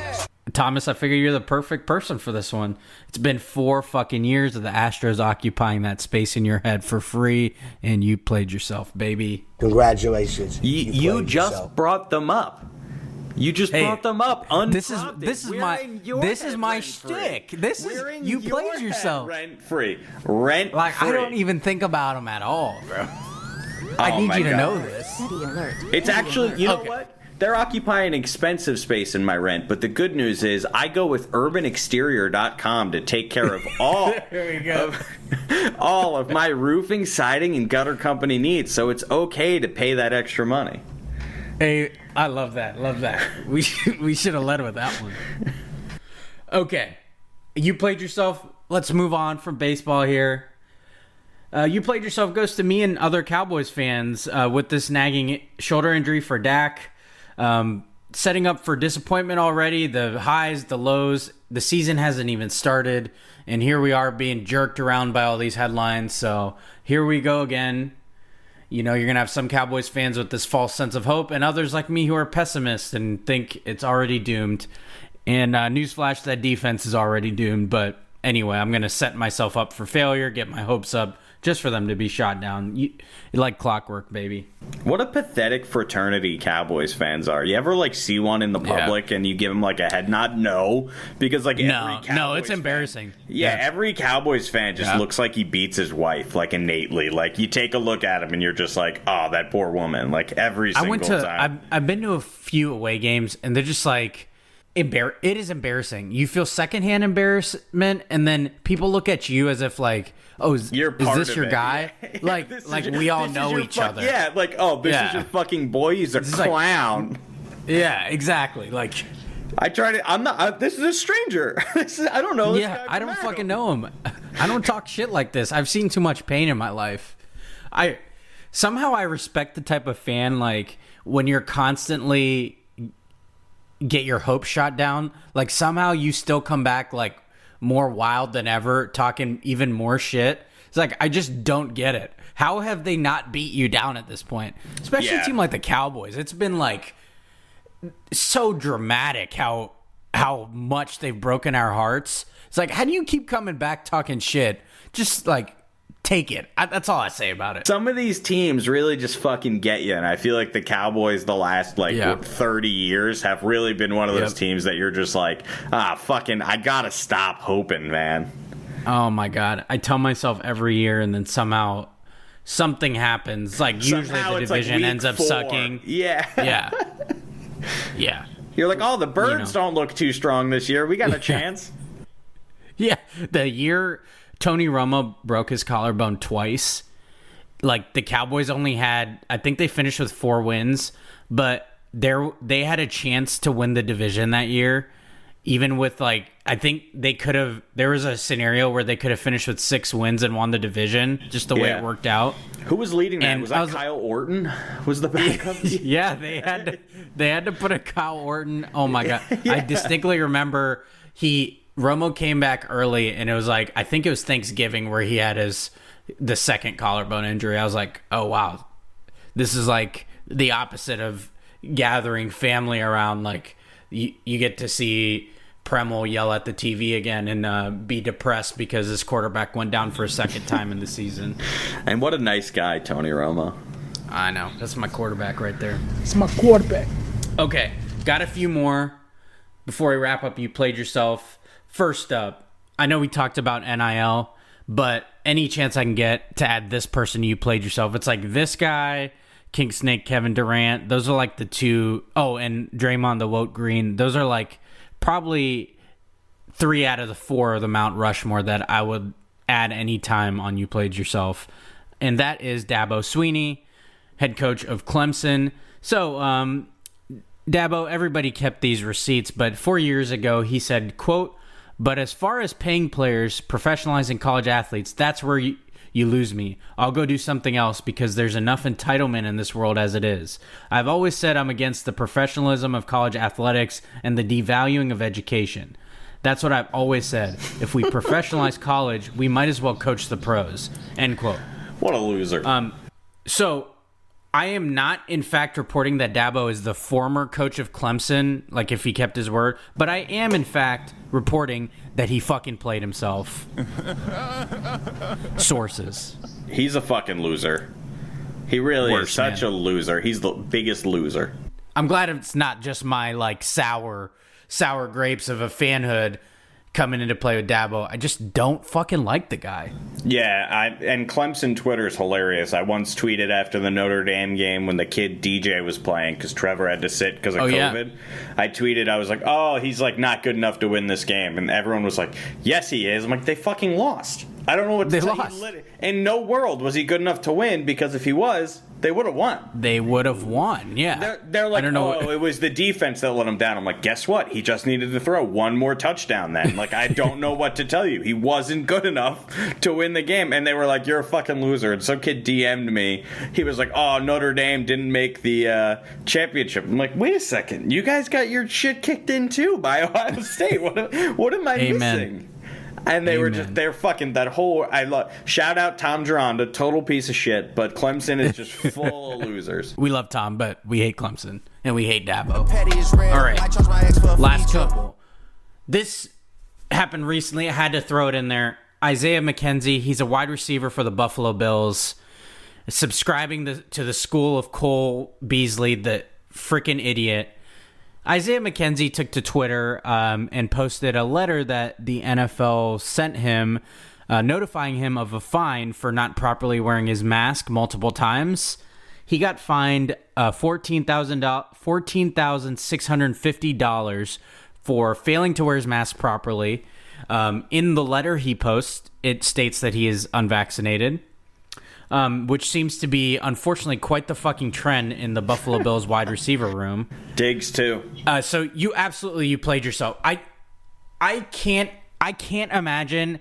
Thomas, I figure you're the perfect person for this one. It's been 4 fucking years of the Astros occupying that space in your head for free, and you played yourself, baby. Congratulations. You just brought them up. You just brought them up. This is my shtick. You played yourself rent free. I don't even think about them at all, bro. I need you to know this. It's actually, you know what? They're occupying expensive space in my rent, but the good news is I go with urbanexterior.com to take care of all of my roofing, siding, and gutter company needs, so it's okay to pay that extra money. Hey, I love that. We should have led with that one. Okay. You played yourself. Let's move on from baseball here. You played yourself goes to me and other Cowboys fans with this nagging shoulder injury for Dak. Setting up for disappointment already. The highs, the lows. The season hasn't even started. And here we are being jerked around by all these headlines. So here we go again. You know, you're going to have some Cowboys fans with this false sense of hope and others like me who are pessimists and think it's already doomed. And newsflash, that defense is already doomed. But anyway, I'm going to set myself up for failure, get my hopes up, just for them to be shot down. You like clockwork, baby. What a pathetic fraternity Cowboys fans are. You ever, like, see one in the public and you give them, like, a head nod? No. Because, like, every Cowboys it's embarrassing. Every Cowboys fan just looks like he beats his wife, like, innately. Like, you take a look at him and you're just like, oh, that poor woman. Like, every single time. I've been to a few away games, and they're just like, it is embarrassing. You feel secondhand embarrassment, and then people look at you as if like, oh, is this your guy? Yeah. Like we all know each other. Yeah, like, oh, this is your fucking boy. He's a clown. Yeah, exactly. Like, I tried it. I'm not. This is a stranger. I don't know. This guy I don't fucking know him. I don't talk shit like this. I've seen too much pain in my life. I respect the type of fan like when you're constantly get your hopes shot down, like somehow you still come back like more wild than ever, talking even more shit. It's like, I just don't get it. How have they not beat you down at this point? Especially a team like the Cowboys. It's been like so dramatic how much they've broken our hearts. It's like, how do you keep coming back talking shit? Just like, take it. That's all I say about it. Some of these teams really just fucking get you, and I feel like the Cowboys the last 30 years have really been one of those teams that you're just like, fucking, I gotta stop hoping, man. Oh my god, I tell myself every year, and then somehow something happens. Like usually the division ends up sucking. Yeah. You're like, oh, the Birds don't look too strong this year. We got a chance. Yeah, the year Tony Romo broke his collarbone twice. Like, the Cowboys only had, I think they finished with 4 wins, but they had a chance to win the division that year. Even with, like, I think they could have, there was a scenario where they could have finished with 6 wins and won the division, just the way it worked out. Who was leading that? And was that Kyle Orton? Was the backup? Yeah, they had to put a Kyle Orton. Oh my god. I distinctly remember Romo came back early, and it was like, I think it was Thanksgiving where he had the second collarbone injury. I was like, oh wow, this is like the opposite of gathering family around. Like you get to see Premal yell at the TV again and be depressed because his quarterback went down for a second time in the season. And what a nice guy, Tony Romo. I know. That's my quarterback right there. It's my quarterback. Okay, got a few more before we wrap up. You played yourself. First up, I know we talked about NIL, but any chance I can get to add this person you played yourself. It's like this guy, King Snake, Kevin Durant. Those are like the two. Oh, and Draymond the Woat Green. Those are like probably 3 out of the 4 of the Mount Rushmore that I would add any time on You Played Yourself. And that is Dabo Swinney, head coach of Clemson. So, Dabo, everybody kept these receipts, but 4 years ago he said, quote, "But as far as paying players, professionalizing college athletes, that's where you lose me. I'll go do something else because there's enough entitlement in this world as it is. I've always said I'm against the professionalism of college athletics and the devaluing of education. That's what I've always said. If we professionalize college, we might as well coach the pros." End quote. What a loser. So I am not, in fact, reporting that Dabo is the former coach of Clemson, like if he kept his word, but I am, in fact, reporting that he fucking played himself. Sources. He's a fucking loser. He really is such a loser. He's the biggest loser. I'm glad it's not just my, like, sour grapes of a fanhood coming into play with Dabo. I just don't fucking like the guy. Yeah, and Clemson Twitter is hilarious. I once tweeted after the Notre Dame game when the kid DJ was playing because Trevor had to sit because of COVID. Yeah. I tweeted, I was like, oh, he's like not good enough to win this game. And everyone was like, yes, he is. I'm like, they fucking lost. I don't know what to They tell lost. you. In no world was he good enough to win, because if he was, they would have won. They would have won, yeah. They're like, I don't know. oh, it was the defense that let him down. I'm like, guess what? He just needed to throw one more touchdown then. Like, I don't know what to tell you. He wasn't good enough to win the game. And they were like, you're a fucking loser. And some kid DM'd me. He was like, oh, Notre Dame didn't make the championship. I'm like, wait a second. You guys got your shit kicked in too by Ohio State. What am I missing? And they're fucking that whole. Shout out Tom Gironda, total piece of shit. But Clemson is just full of losers. We love Tom, but we hate Clemson and we hate Dabo. All right, last couple. This happened recently. I had to throw it in there. Isaiah McKenzie, he's a wide receiver for the Buffalo Bills, subscribing to the school of Cole Beasley, the freaking idiot. Isaiah McKenzie took to Twitter and posted a letter that the NFL sent him, notifying him of a fine for not properly wearing his mask multiple times. He got fined $14,650 for failing to wear his mask properly. In the letter he posts, it states that he is unvaccinated. Which seems to be, unfortunately, quite the fucking trend in the Buffalo Bills wide receiver room. Diggs too. So you played yourself. I can't imagine,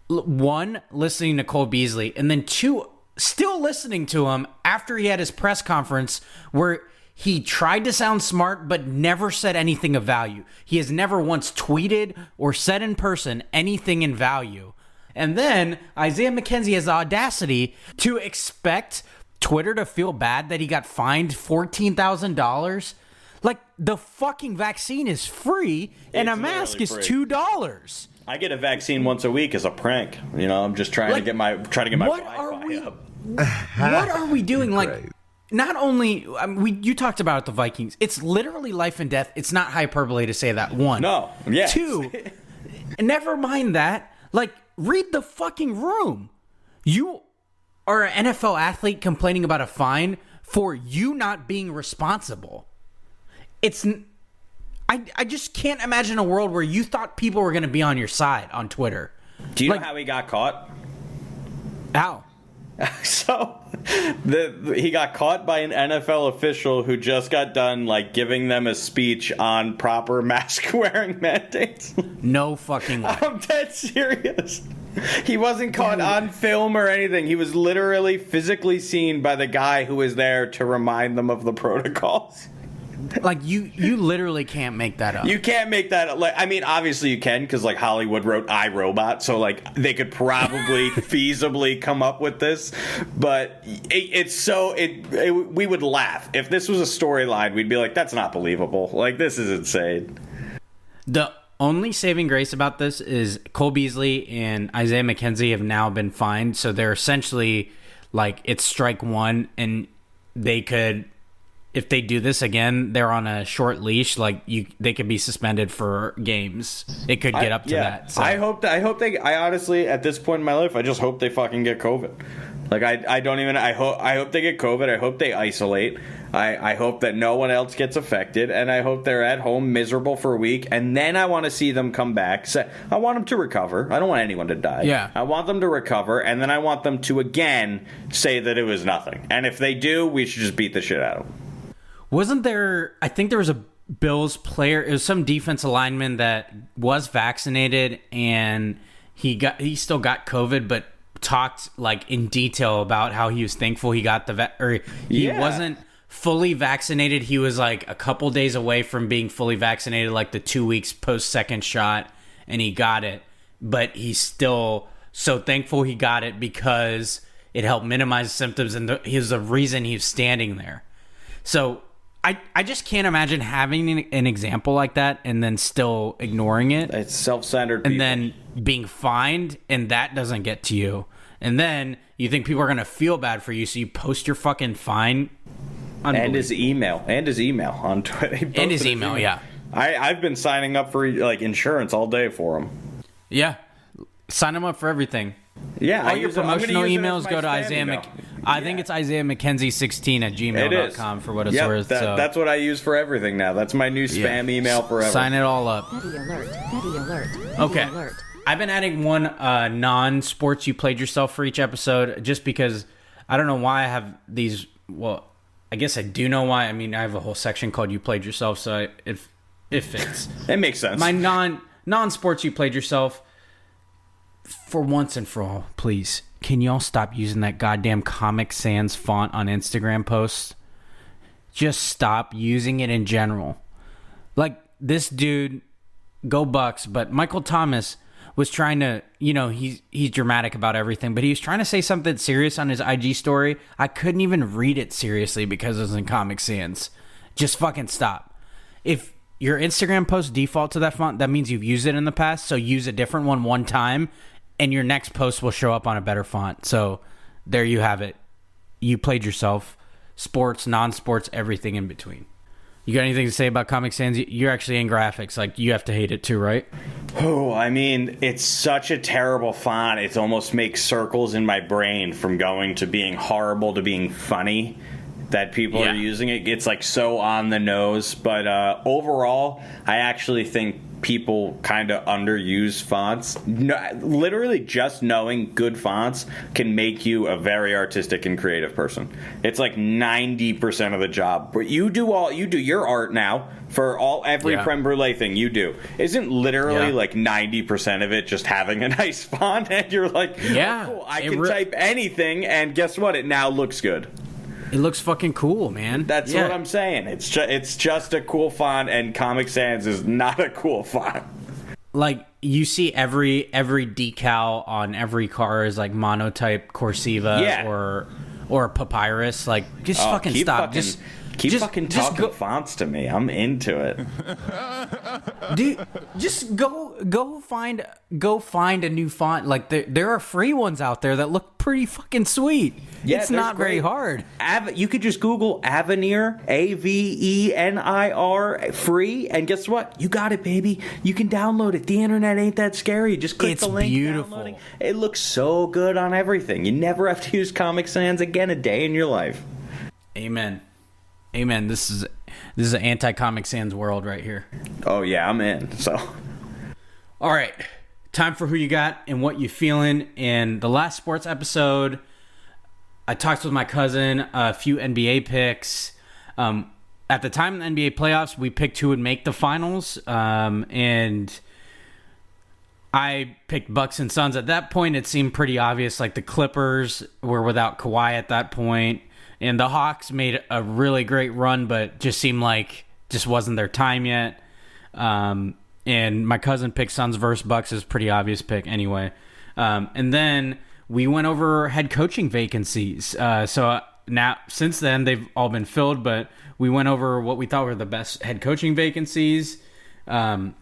one, listening to Cole Beasley, and then two, still listening to him after he had his press conference where he tried to sound smart but never said anything of value. He has never once tweeted or said in person anything in value. And then Isaiah McKenzie has the audacity to expect Twitter to feel bad that he got fined $14,000. Like, the fucking vaccine is free and a mask is $2. I get a vaccine once a week as a prank. You know, I'm just trying to get my Wi-Fi up. What are we doing? Like, not only you talked about the Vikings. It's literally life and death. It's not hyperbole to say that. One. No. Yeah. Two. Never mind that. Like, read the fucking room. You are an NFL athlete complaining about a fine for you not being responsible. I just can't imagine a world where you thought people were going to be on your side on Twitter. Do you know how he got caught? How? So, he got caught by an NFL official who just got done, like, giving them a speech on proper mask-wearing mandates. No fucking way. I'm dead serious. He wasn't caught on film or anything. He was literally physically seen by the guy who was there to remind them of the protocols. Like, you literally can't make that up. You can't make that up. Like, I mean, obviously you can, because, like, Hollywood wrote iRobot, so, like, they could probably feasibly come up with this. But we would laugh. If this was a storyline, we'd be like, that's not believable. Like, this is insane. The only saving grace about this is Cole Beasley and Isaiah McKenzie have now been fined, so they're essentially, like, it's strike one, and they could... If they do this again, they're on a short leash. Like, they could be suspended for games. It could get up to that. So. I honestly, at this point in my life, I just hope they fucking get COVID. Like, I hope they get COVID. I hope they isolate. I hope that no one else gets affected, and I hope they're at home miserable for a week, and then I want to see them come back. So I want them to recover. I don't want anyone to die. Yeah. I want them to recover, and then I want them to again say that it was nothing. And if they do, we should just beat the shit out of them. Wasn't there, I think there was a Bills player, it was some defense lineman that was vaccinated and he still got COVID, but talked like in detail about how he was thankful he got he wasn't fully vaccinated. He was like a couple days away from being fully vaccinated, like the 2 weeks post second shot, and he got it. But he's still so thankful he got it because it helped minimize symptoms, and he was the reason he was standing there. So I just can't imagine having an example like that and then still ignoring it. It's self-centered and then being fined, and that doesn't get to you. And then you think people are going to feel bad for you, so you post your fucking fine. And his email on Twitter. And his email, yeah. I've been signing up for like insurance all day for him. Yeah. Sign him up for everything. Yeah, all your promotional emails go to Isaiah I think it's Isaiah McKenzie 16 at gmail.com for what it's worth. That's what I use for everything now. That's my new spam email forever. Sign it all up. Petty alert. Petty alert. Petty Okay. alert. I've been adding one non-sports you played yourself for each episode, just because I don't know why I have these. Well, I guess I do know why. I mean, I have a whole section called "You Played Yourself," so it fits. It makes sense. My non-sports you played yourself. For once and for all, please, can y'all stop using that goddamn Comic Sans font on Instagram posts? Just stop using it in general. Like, this dude, go Bucks, but Michael Thomas was trying to, he's dramatic about everything, but he was trying to say something serious on his IG story. I couldn't even read it seriously because it was in Comic Sans. Just fucking stop. If your Instagram post default to that font, that means you've used it in the past, so use a different one time, and your next post will show up on a better font. So there you have it. You played yourself. Sports, non-sports, everything in between. You got anything to say about Comic Sans? You're actually in graphics. Like, you have to hate it too, right? Oh, I mean, it's such a terrible font. It almost makes circles in my brain from going to being horrible to being funny that people are using it. It's like so on the nose. But overall, I actually think people kind of underuse fonts. Literally just knowing good fonts can make you a very artistic and creative person. It's like 90% of the job. But you do your art now for every Prem Brulee thing you do. Isn't literally like 90% of it just having a nice font, and you're like, oh, cool, I can type anything, and guess what? It now looks good. It looks fucking cool, man. That's what I'm saying. It's just a cool font, and Comic Sans is not a cool font. Like, you see every decal on every car is like monotype Corsiva or Papyrus. Like, just fucking stop. Keep fucking talking fonts to me. I'm into it. Dude, just go find a new font. Like, there are free ones out there that look pretty fucking sweet. Yeah, it's not very hard. You could just Google Avenir, Avenir, free, and guess what? You got it, baby. You can download it. The internet ain't that scary. Just click the link. It's beautiful. It looks so good on everything. You never have to use Comic Sans again a day in your life. Amen. This is an anti-Comic Sans world right here. Oh yeah, I'm in. So, all right, time for who you got and what you feeling. In the last sports episode, I talked with my cousin a few NBA picks. At the time of the NBA playoffs, we picked who would make the finals, and I picked Bucks and Suns. At that point, it seemed pretty obvious. Like, the Clippers were without Kawhi at that point. And the Hawks made a really great run, but just seemed like just wasn't their time yet. And my cousin picked Suns versus Bucks as a pretty obvious pick anyway. And then we went over head coaching vacancies. So now, since then, they've all been filled, but we went over what we thought were the best head coaching vacancies. My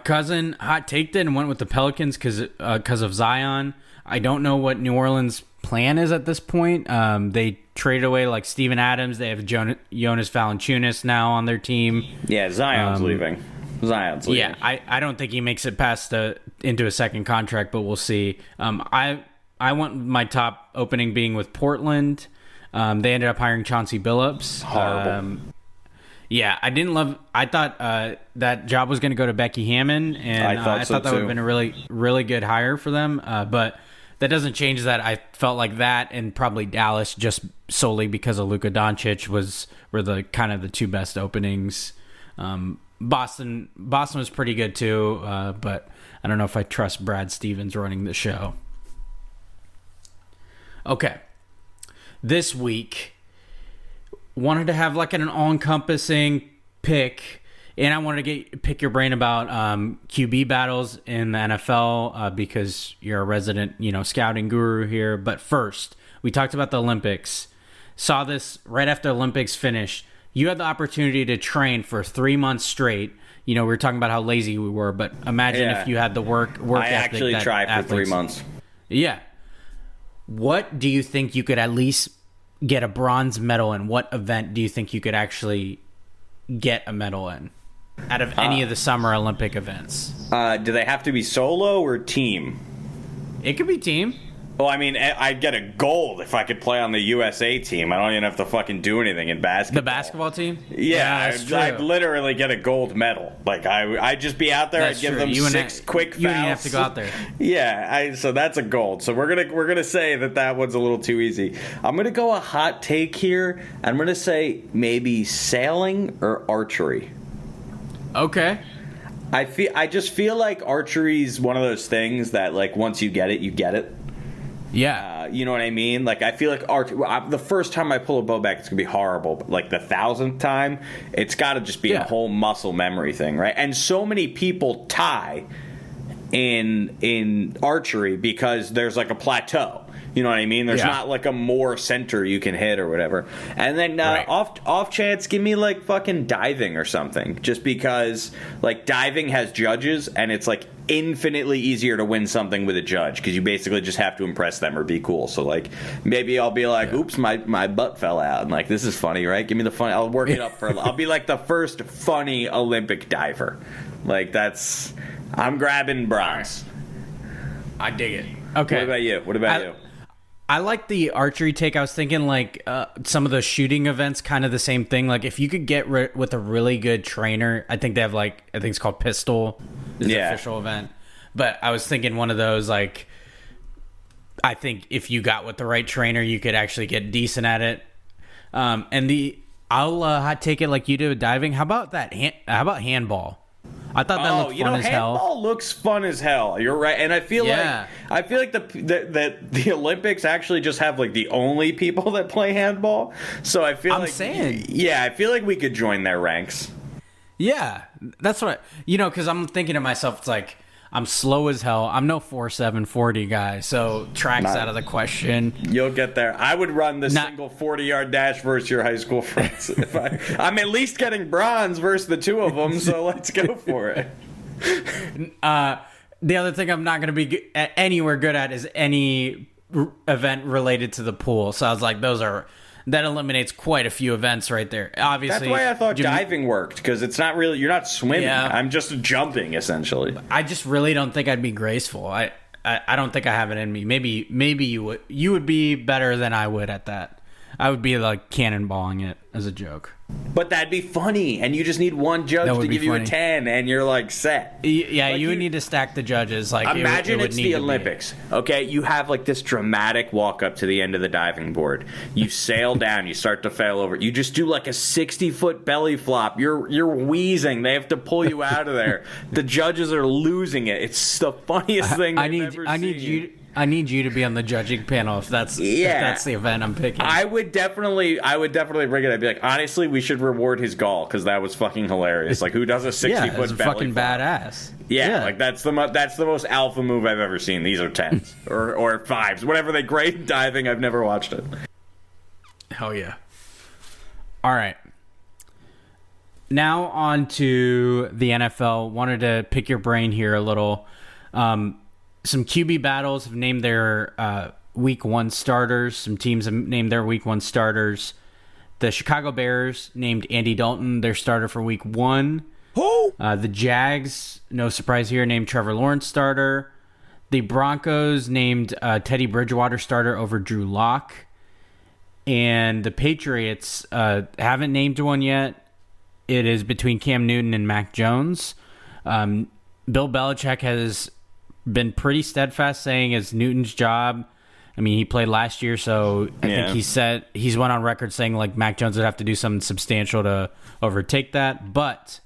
cousin hot-taked it and went with the Pelicans because of Zion. I don't know what New Orleans' plan is at this point. They traded away like Steven Adams. They have Jonas Valanciunas now on their team. Yeah, Zion's leaving. Yeah, I don't think he makes it past into a second contract, but we'll see. I want my top opening being with Portland. They ended up hiring Chauncey Billups. Horrible. Yeah, I thought that job was going to go to Becky Hammon, and I thought that would have been a really, really good hire for them. But that doesn't change that I felt like that and probably Dallas, just solely because of Luka Doncic, were the kind of the two best openings. Boston was pretty good too, but I don't know if I trust Brad Stevens running the show. Okay, this week wanted to have like an all-encompassing pick. And I wanted to pick your brain about QB battles in the NFL because you're a resident, scouting guru here. But first, we talked about the Olympics. Saw this right after the Olympics finished. You had the opportunity to train for 3 months straight. We were talking about how lazy we were, but imagine if you had the work I ethic. Actually tried for 3 months. Yeah. What do you think you could at least get a bronze medal in? What event do you think you could actually get a medal in? Out of any of the Summer Olympic events. Do they have to be solo or team? It could be team. Well, I mean, I'd get a gold if I could play on the USA team. I don't even have to fucking do anything in basketball. The basketball team? Yeah, that's true. I'd literally get a gold medal. Like, I'd just be out there. That's I'd give true. them You 6 quick fouls. You wouldn't have to go out there. Yeah, so that's a gold. So we're gonna say that one's a little too easy. I'm gonna go a hot take here. I'm gonna say maybe sailing or archery. Okay. I just feel like archery's one of those things that, like, once you get it, you get it. Yeah. You know what I mean? Like, I feel like the first time I pull a bow back, it's going to be horrible. But, like, the 1,000th time, it's got to just be a whole muscle memory thing, right? And so many people tie in archery because there's, like, a plateau. You know what I mean? There's not, like, a more center you can hit or whatever. And then off chance, give me, like, fucking diving or something. Just because, like, diving has judges, and it's, like, infinitely easier to win something with a judge because you basically just have to impress them or be cool. So, like, maybe I'll be like, oops, my butt fell out. And, like, this is funny, right? Give me the fun. I'll work it up for. I'll be, like, the first funny Olympic diver. Like, I'm grabbing bronze. I dig it. Okay. What about you? I like the archery take. I was thinking, like, some of the shooting events, kind of the same thing. Like, if you could get with a really good trainer, I think they have, like, I think it's called Pistol, is the official event. But I was thinking one of those, like, I think if you got with the right trainer, you could actually get decent at it. I'll hot take it like you do with diving. How about that? How about handball? I thought that looked fun as hell. Handball looks fun as hell. You're right, and I feel like the Olympics actually just have, like, the only people that play handball. So I feel I feel like we could join their ranks. Yeah, that's what because I'm thinking to myself, it's like I'm slow as hell. I'm no 4.7 40 guy, so track's out of the question. You'll get there. I would run the single 40-yard dash versus your high school friends. I'm at least getting bronze versus the two of them, so let's go for it. The other thing I'm not going to be anywhere good at is any event related to the pool. So I was like, that eliminates quite a few events right there. Obviously, that's why I thought diving worked, because it's not really, you're not swimming. Yeah. I'm just jumping essentially. I just really don't think I'd be graceful. I don't think I have it in me. Maybe you would be better than I would at that. I would be like cannonballing it as a joke. But that'd be funny, and you just need one judge to give you a 10, and you're like set. Yeah, like you would need to stack the judges. Like, imagine it's the Olympics. Okay, you have like this dramatic walk up to the end of the diving board. You sail down, you start to fail over. You just do like a 60-foot belly flop. You're wheezing. They have to pull you out of there. The judges are losing it. It's the funniest thing I've ever seen. I need you to be on the judging panel if that's the event I'm picking. I would definitely bring it. I'd be like, honestly, we should reward his gall because that was fucking hilarious. Like, who does a 60-foot belly fucking flop? Badass. Yeah, like that's the most alpha move I've ever seen. These are 10s or 5s, whatever they grade diving. I've never watched it. Hell yeah! All right. Now on to the NFL. Wanted to pick your brain here a little. Some QB battles have named their Week 1 starters. Some teams have named their Week 1 starters. The Chicago Bears named Andy Dalton their starter for Week 1. Who? The Jags, no surprise here, named Trevor Lawrence starter. The Broncos named Teddy Bridgewater starter over Drew Lock. And the Patriots haven't named one yet. It is between Cam Newton and Mac Jones. Bill Belichick has been pretty steadfast saying it's Newton's job. I mean, he played last year, so I think he's went on record saying like Mac Jones would have to do something substantial to overtake that. But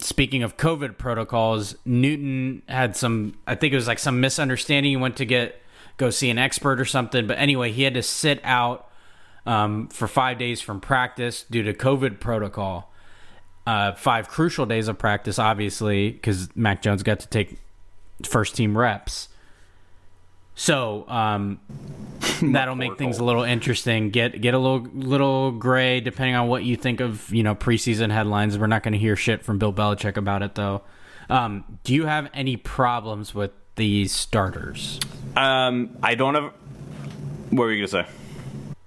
speaking of COVID protocols, Newton had some misunderstanding. He went to go see an expert or something. But anyway, he had to sit out for 5 days from practice due to COVID protocol. 5 crucial days of practice, obviously, because Mac Jones got to take first team reps. So that'll make things a little interesting. Get a little gray depending on what you think of preseason headlines. We're not going to hear shit from Bill Belichick about it though. Do you have any problems with these starters? I don't have. What were you gonna say?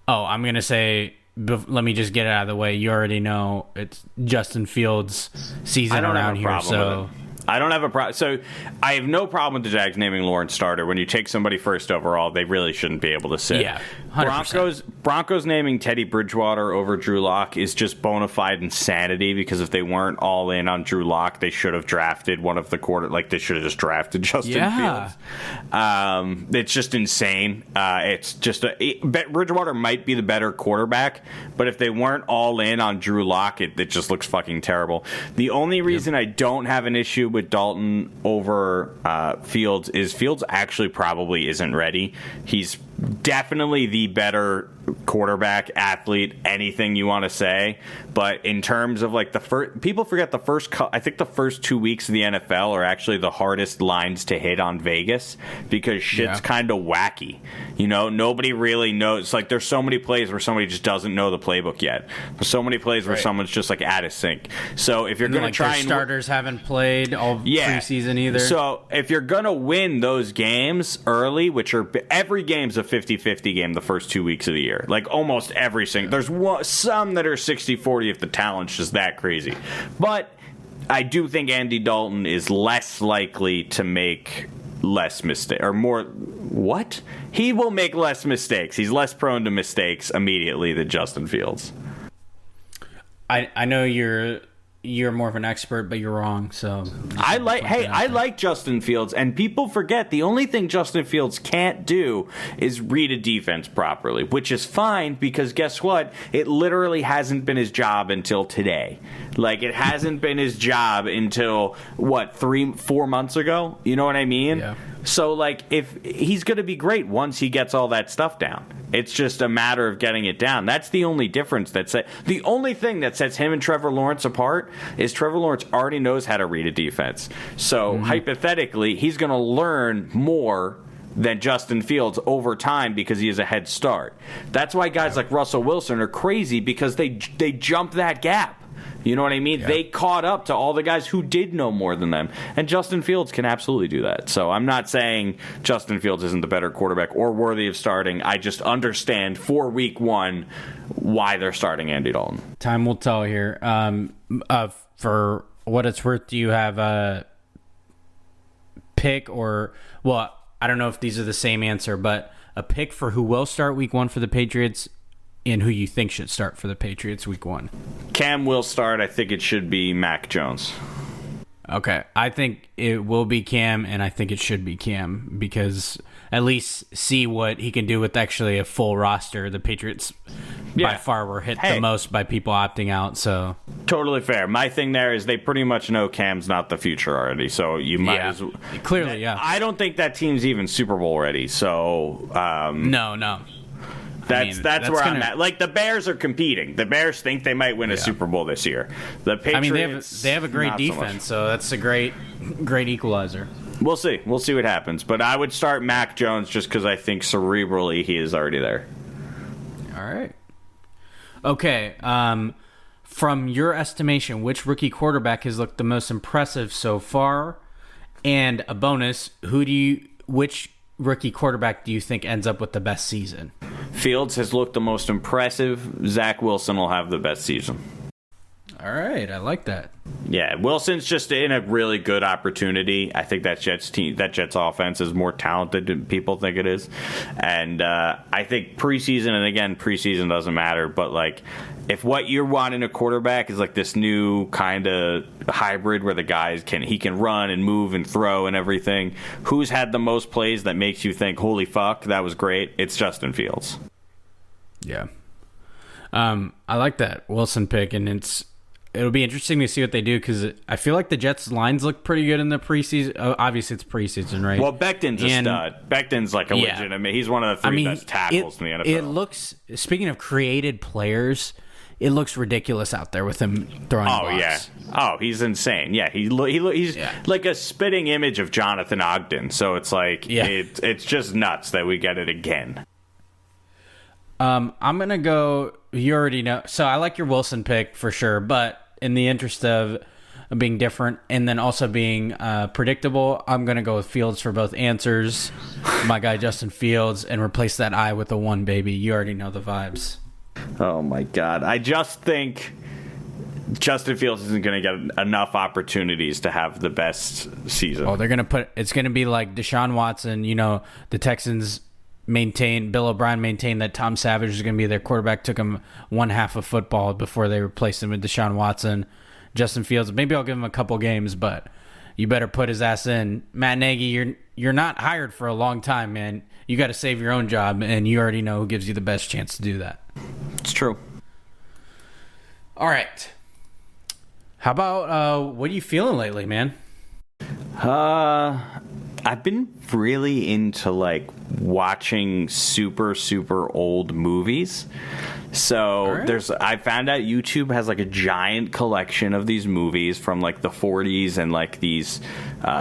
Oh, I'm gonna say. Let me just get it out of the way. You already know it's Justin Fields' season around here, so I don't have a problem. So I have no problem with the Jags naming Lawrence starter. When you take somebody first overall, they really shouldn't be able to sit. Yeah, 100%. Broncos naming Teddy Bridgewater over Drew Lock is just bona fide insanity, because if they weren't all in on Drew Lock, they should have drafted one of the they should have just drafted Justin Fields. It's just insane. It's just Bridgewater might be the better quarterback, but if they weren't all in on Drew Lock, it just looks fucking terrible. The only reason I don't have an issue with Dalton over Fields is Fields actually probably isn't ready. He's definitely the better quarterback, athlete, anything you want to say, but in terms of like the first, people forget I think the first 2 weeks of the NFL are actually the hardest lines to hit on Vegas, because shit's kind of wacky. Nobody really knows. Like, there's so many plays where somebody just doesn't know the playbook yet. There's so many plays where someone's just like out of sync. So if you're going to try, starters haven't played all preseason either. So if you're going to win those games early, which are every game's a 50-50 game the first 2 weeks of the year. Like, almost every single. There's some that are 60-40 if the talent's just that crazy. But I do think Andy Dalton is less likely to make less mistakes, or more. What? He will make less mistakes. He's less prone to mistakes immediately than Justin Fields. I know you're more of an expert, but you're wrong. So I like Justin Fields, and people forget the only thing Justin Fields can't do is read a defense properly, which is fine, because guess what? It literally hasn't been his job until today. Like, it hasn't been his job until 3-4 months ago. You know what I mean? Yeah. So, like, if he's going to be great once he gets all that stuff down. It's just a matter of getting it down. That's the only difference. The only thing that sets him and Trevor Lawrence apart is Trevor Lawrence already knows how to read a defense. So, hypothetically, he's going to learn more than Justin Fields over time because he has a head start. That's why guys like Russell Wilson are crazy, because they jump that gap. You know what I mean? Yeah. They caught up to all the guys who did know more than them. And Justin Fields can absolutely do that. So I'm not saying Justin Fields isn't the better quarterback or worthy of starting. I just understand for week one why they're starting Andy Dalton. Time will tell here. For what it's worth, do you have a pick or, well, I don't know if these are the same answer, but a pick for who will start week one for the Patriots and who you think should start for the Patriots week one? Cam will start. I think it should be Mac Jones. Okay. I think it will be Cam, and I think it should be Cam, because at least see what he can do with actually a full roster. The Patriots by far were hit the most by people opting out. So totally fair. My thing there is they pretty much know Cam's not the future already, so you might as well. Clearly, yeah. I don't think that team's even Super Bowl ready. So no. That's where I'm at. Like, the Bears are competing. The Bears think they might win a Super Bowl this year. The Patriots, they have a great defense, so that's a great equalizer. We'll see. We'll see what happens. But I would start Mac Jones just because I think cerebrally he is already there. All right. Okay. From your estimation, which rookie quarterback has looked the most impressive so far? And a bonus, which rookie quarterback do you think ends up with the best season? Fields has looked the most impressive. Zach Wilson will have the best season. All right, I like that. Yeah, Wilson's just in a really good opportunity. I think that Jets offense is more talented than people think it is. And I think preseason, and again, preseason doesn't matter, but like, if what you're wanting a quarterback is like this new kind of hybrid where the guys he can run and move and throw and everything, who's had the most plays that makes you think, holy fuck, that was great? It's Justin Fields. Yeah. I like that Wilson pick, and it'll be interesting to see what they do, because I feel like the Jets' lines look pretty good in the preseason. Obviously, it's preseason, right? Well, Becton's a stud. Becton's like a legitimate. He's one of the three best tackles in the NFL. It looks, speaking of created players, it looks ridiculous out there with him throwing blocks. Yeah. Oh, he's insane. Yeah, he's like a spitting image of Jonathan Ogden. So it's like, it's just nuts that we get it again. I'm going to go, you already know. So I like your Wilson pick for sure, but in the interest of being different and then also being predictable, I'm going to go with Fields for both answers. My guy Justin Fields, and replace that I with a 1, baby. You already know the vibes. Oh my God. I just think Justin Fields isn't going to get enough opportunities to have the best season. Oh, it's going to be like Deshaun Watson. The Texans Bill O'Brien maintained that Tom Savage is going to be their quarterback. Took him one half of football before they replaced him with Deshaun Watson. Justin Fields, maybe I'll give him a couple games, but you better put his ass in. Matt Nagy, you're not hired for a long time, man. You got to save your own job, and you already know who gives you the best chance to do that. It's true. All right. How about what are you feeling lately, man? I've been really into like watching super old movies. So I found out YouTube has like a giant collection of these movies from like the 40s and like these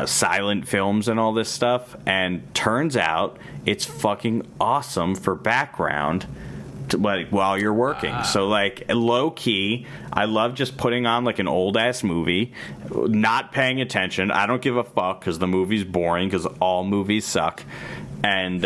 silent films and all this stuff. And turns out it's fucking awesome for background while you're working. So like low key, I love just putting on like an old ass movie, not paying attention. I don't give a fuck because the movie's boring because all movies suck. And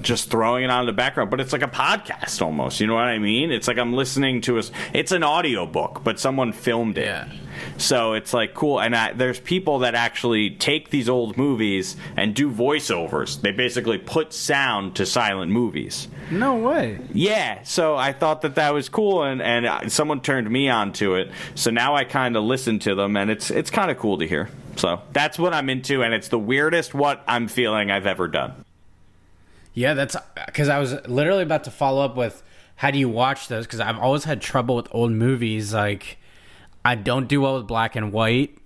just throwing it on in the background. But it's like a podcast almost. You know what I mean? It's like I'm listening to it's an audiobook, but someone filmed it. Yeah. So it's like cool. And there's people that actually take these old movies and do voiceovers. They basically put sound to silent movies. No way. Yeah. So I thought that was cool. And someone turned me on to it. So now I kind of listen to them. And it's kind of cool to hear. So that's what I'm into. And it's the weirdest what I'm feeling I've ever done. Yeah, that's because I was literally about to follow up with how do you watch those? Because I've always had trouble with old movies. Like, I don't do well with black and white.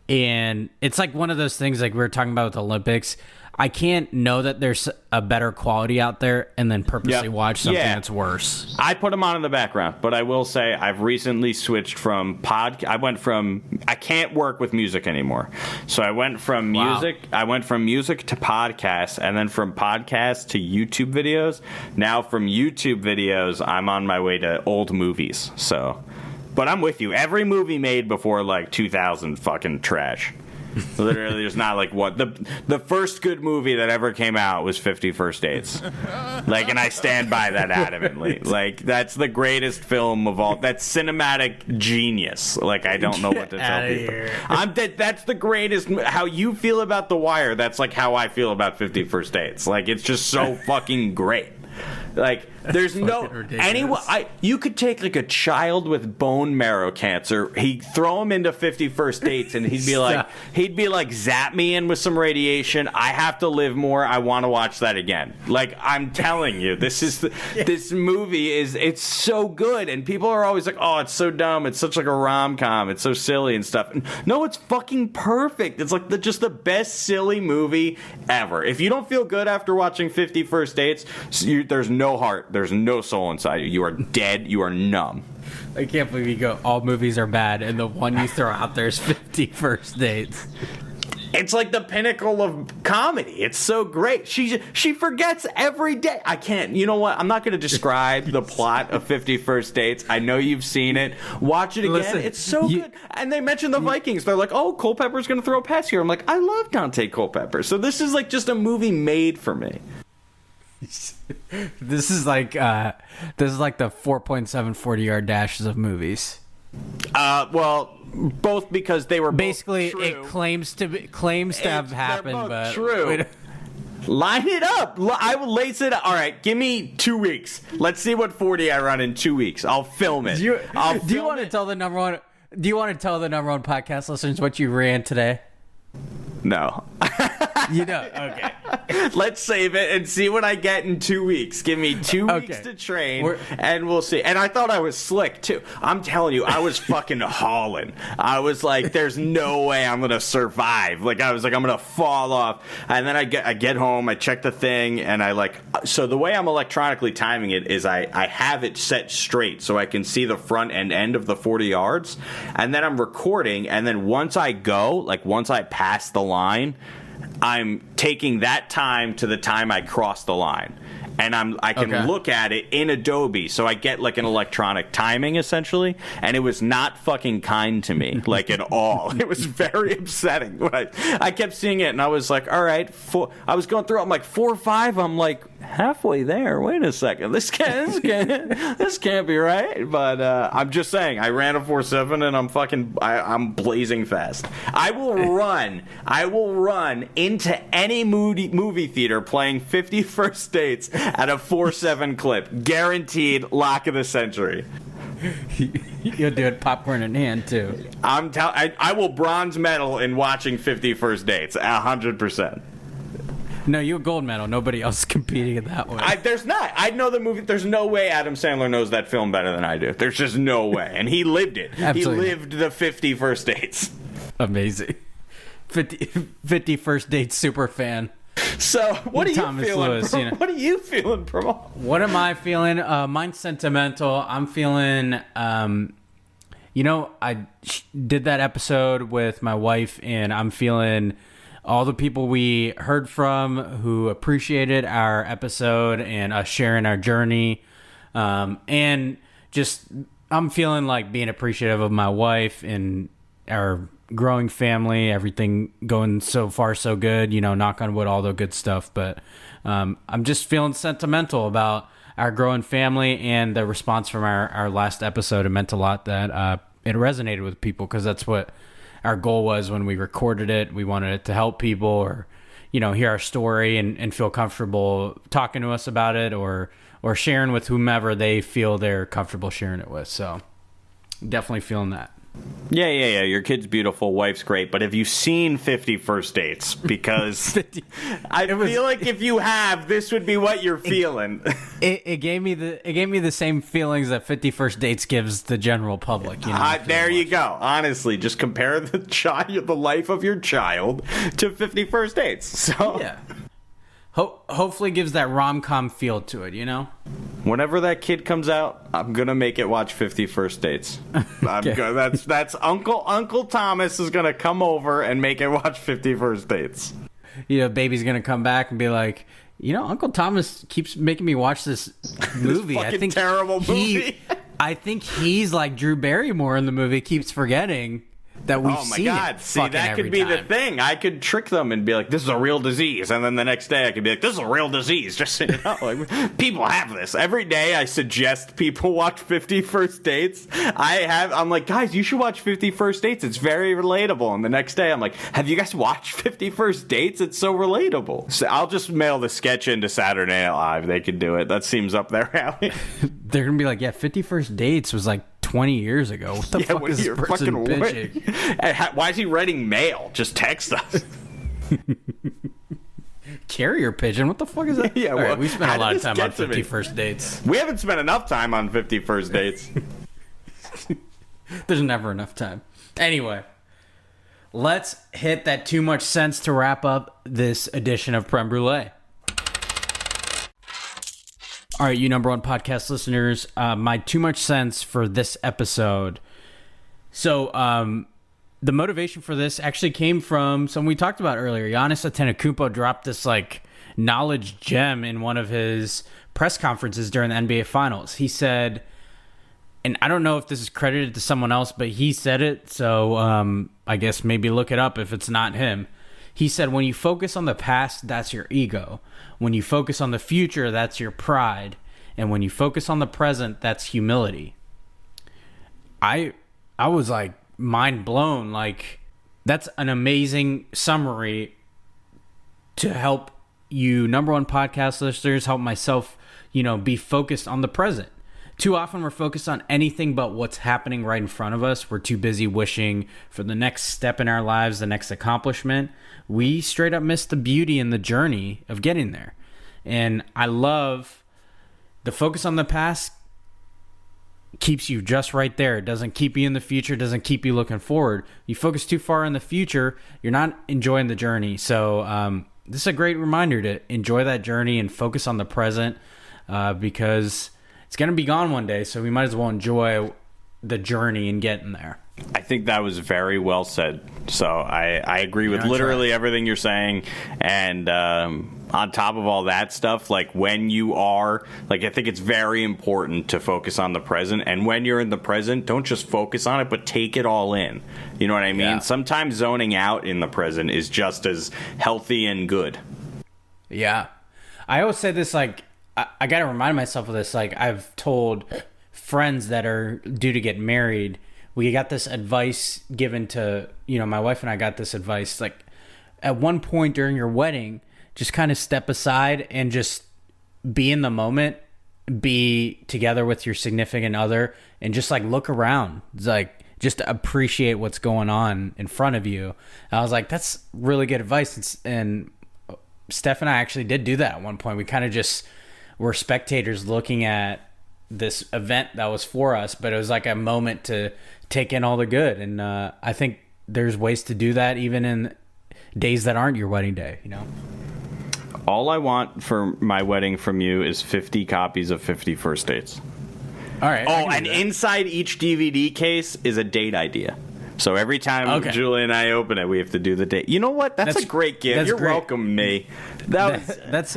And it's like one of those things like we were talking about with the Olympics. I can't know that there's a better quality out there and then purposely watch something that's worse. I put them on in the background, but I will say I've recently switched from I can't work with music anymore. So I went from music to podcasts, and then from podcasts to YouTube videos. Now from YouTube videos, I'm on my way to old movies. So, but I'm with you. Every movie made before like 2000 fucking trash. Literally, there's not like what the first good movie that ever came out was 50 First Dates. Like, and I stand by that adamantly. Like, that's the greatest film of all. That's cinematic genius. Like, I don't know what to tell people. That's the greatest. How you feel about The Wire, that's like how I feel about 50 First Dates. Like, it's just so fucking great. Like, there's no anyone. You could take like a child with bone marrow cancer. He'd throw him into 50 First Dates, and he'd be like, zap me in with some radiation. I have to live more. I want to watch that again. Like, I'm telling you, this movie it's so good, and people are always like, oh, it's so dumb. It's such like a rom-com. It's so silly and stuff. No, it's fucking perfect. It's like just the best silly movie ever. If you don't feel good after watching 50 First Dates, there's no heart. There's no soul inside you. You are dead. You are numb. I can't believe you go, all movies are bad, and the one you throw out there is 50 First Dates. It's like the pinnacle of comedy. It's so great. She forgets every day. I can't. You know what? I'm not going to describe the plot of 50 First Dates. I know you've seen it. Watch it again. Listen, it's so good. And they mentioned the Vikings. They're like, oh, Culpepper's going to throw a pass here. I'm like, I love Dante Culpepper. So this is like just a movie made for me. This is like the 4.7 40-yard dashes of movies. Well, both because they were basically both it claims to have happened, but true. Line it up. I will lace it up. All right, give me 2 weeks. Let's see what 40 I run in 2 weeks. I'll film it. Do you want to tell the number one podcast listeners what you ran today? No. Okay. Let's save it and see what I get in 2 weeks. Give me 2 weeks to train, and we'll see. And I thought I was slick, too. I'm telling you, I was fucking hauling. I was like, there's no way I'm going to survive. Like, I was like, I'm going to fall off. And then I get home, I check the thing, and so the way I'm electronically timing it is I have it set straight so I can see the front and end of the 40 yards. And then I'm recording, and then once I pass the line, I'm taking that time to the time I cross the line. And I can look at it in Adobe, so I get like an electronic timing essentially, and it was not fucking kind to me, like at all. It was very upsetting. I kept seeing it, and I was like, all right, I was going through, I'm like 4 or 5, I'm like halfway there. Wait a second, this can't be right. But I'm just saying, I ran a 4.7, and I'm blazing fast. I will run into any movie theater playing 50 First Dates at a 4.7 clip, guaranteed lock of the century. You'll do it popcorn in hand too. I will bronze medal in watching 50 First Dates, 100%. No, you a gold medal. Nobody else is competing in that way. There's not. I know the movie. There's no way Adam Sandler knows that film better than I do. There's just no way. And he lived it. Absolutely. He lived the 50 First Dates. Amazing. 50 First Dates super fan. So, what are you Thomas feeling? Lewis, What are you feeling, Premal? What am I feeling? Mine's sentimental. I'm feeling, I did that episode with my wife, and I'm feeling all the people we heard from who appreciated our episode and us sharing our journey. And just, I'm feeling like being appreciative of my wife and our growing family, everything going so far so good, knock on wood, all the good stuff. But I'm just feeling sentimental about our growing family, and the response from our last episode. It meant a lot that it resonated with people, because that's what our goal was when we recorded it. We wanted it to help people, or hear our story and feel comfortable talking to us about it, or sharing with whomever they feel they're comfortable sharing it with. So definitely feeling that. Yeah. Your kid's beautiful, wife's great, but have you seen 50 First Dates? Because I feel like if you have, this would be what you're feeling. It gave me the same feelings that 50 First Dates gives the general public. There you go. Honestly, just compare the life of your child to 50 First Dates. So yeah. Hopefully gives that rom-com feel to it, Whenever that kid comes out, I'm gonna make it watch 50 First Dates. That's Uncle Thomas is gonna come over and make it watch 50 First Dates. Baby's gonna come back and be like, Uncle Thomas keeps making me watch this movie. I think terrible movie. I think he's like Drew Barrymore in the movie. Keeps forgetting that we've seen it. Oh my God! See, that could be the thing. I could trick them and be like, "This is a real disease," and then the next day I could be like, "This is a real disease." Just so you know, like, people have this every day. I suggest people watch 50 First Dates. I'm like, guys, you should watch 50 First Dates. It's very relatable. And the next day I'm like, have you guys watched 50 First Dates? It's so relatable. So I'll just mail the sketch into Saturday Night Live. They could do it. That seems up their alley. They're gonna be like, yeah, 50 First Dates was like 20 years ago. What the fuck is this person bitching? Why is he writing mail? Just text us. Carrier pigeon? What the fuck is that? Yeah, we spent a lot of time on 50 First Dates. We haven't spent enough time on 50 First Dates. There's never enough time. Anyway, let's hit that too much sense to wrap up this edition of Prem Brulee. All right, you number one podcast listeners, my too much sense for this episode. So, the motivation for this actually came from something we talked about earlier. Giannis Antetokounmpo dropped this knowledge gem in one of his press conferences during the NBA Finals. He said, and I don't know if this is credited to someone else, but he said it, so I guess maybe look it up if it's not him. He said, when you focus on the past, that's your ego. When you focus on the future, that's your pride. And when you focus on the present, that's humility. I was like mind blown. Like, that's an amazing summary to help you number one podcast listeners, help myself, be focused on the present. Too often we're focused on anything but what's happening right in front of us. We're too busy wishing for the next step in our lives, the next accomplishment. We straight up miss the beauty and the journey of getting there. And I love the focus on the past keeps you just right there. It doesn't keep you in the future, doesn't keep you looking forward. You focus too far in the future, you're not enjoying the journey. So this is a great reminder to enjoy that journey and focus on the present because it's going to be gone one day. So we might as well enjoy the journey and getting there. I think that was very well said. So I agree with literally everything you're saying. And on top of all that stuff, like when you are, like I think it's very important to focus on the present. And when you're in the present, don't just focus on it, but take it all in. You know what I mean? Yeah. Sometimes zoning out in the present is just as healthy and good. Yeah. I always say this, like, I got to remind myself of this. Like, I've told friends that are due to get married, we got this advice given to, my wife and I got this advice, like, at one point during your wedding, just kind of step aside and just be in the moment, be together with your significant other, and just, like, look around. It's like, just appreciate what's going on in front of you. And I was like, that's really good advice. And Steph and I actually did do that at one point. We kind of just were spectators looking at this event that was for us, but it was like a moment to take in all the good. And I think there's ways to do that even in days that aren't your wedding day, All I want for my wedding from you is 50 copies of 50 First Dates. All right. Oh, and inside each DVD case is a date idea. So every time Julie and I open it, we have to do the date. You know what? That's a great gift. You're welcome, me. That's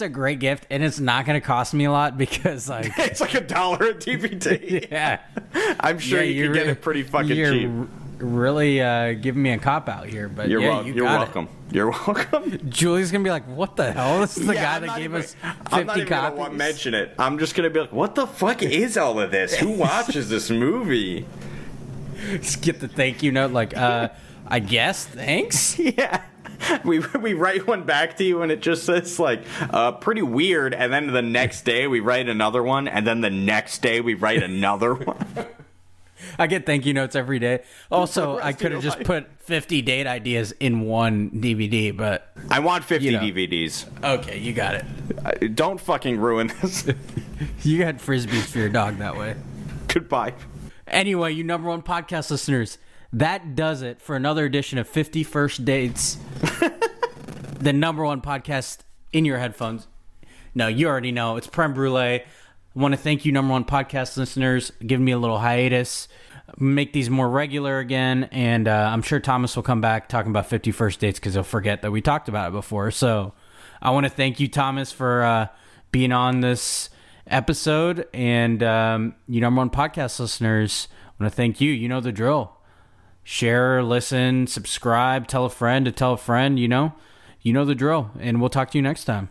a great gift, and it's not going to cost me a lot because like it's like $1 a DVD. Yeah, I'm sure you can get it pretty fucking cheap. Really giving me a cop out here, but you're welcome. You're welcome. Julie's gonna be like, "What the hell? This is the guy that gave us 50 I'm not even copies." Gonna mention it. I'm just gonna be like, "What the fuck is all of this? Who watches this movie?" Just get the thank you note, like, I guess thanks. Yeah. We write one back to you and it just says like pretty weird, and then the next day we write another one, and then the next day we write another one. I get thank you notes every day. Also, I could have just put 50 date ideas in one DVD, but I want 50 DVDs. Okay, you got it. Don't fucking ruin this. You got frisbees for your dog that way. Goodbye. Anyway, you number one podcast listeners, that does it for another edition of 50 First Dates, the number one podcast in your headphones. No, you already know. It's Prem Brulee. I want to thank you, number one podcast listeners, giving me a little hiatus. Make these more regular again, and I'm sure Thomas will come back talking about 50 First Dates because he'll forget that we talked about it before. So I want to thank you, Thomas, for being on this episode, and you number one podcast listeners, I want to thank you. You know the drill. Share, listen, subscribe, tell a friend to tell a friend. You know the drill, and we'll talk to you next time.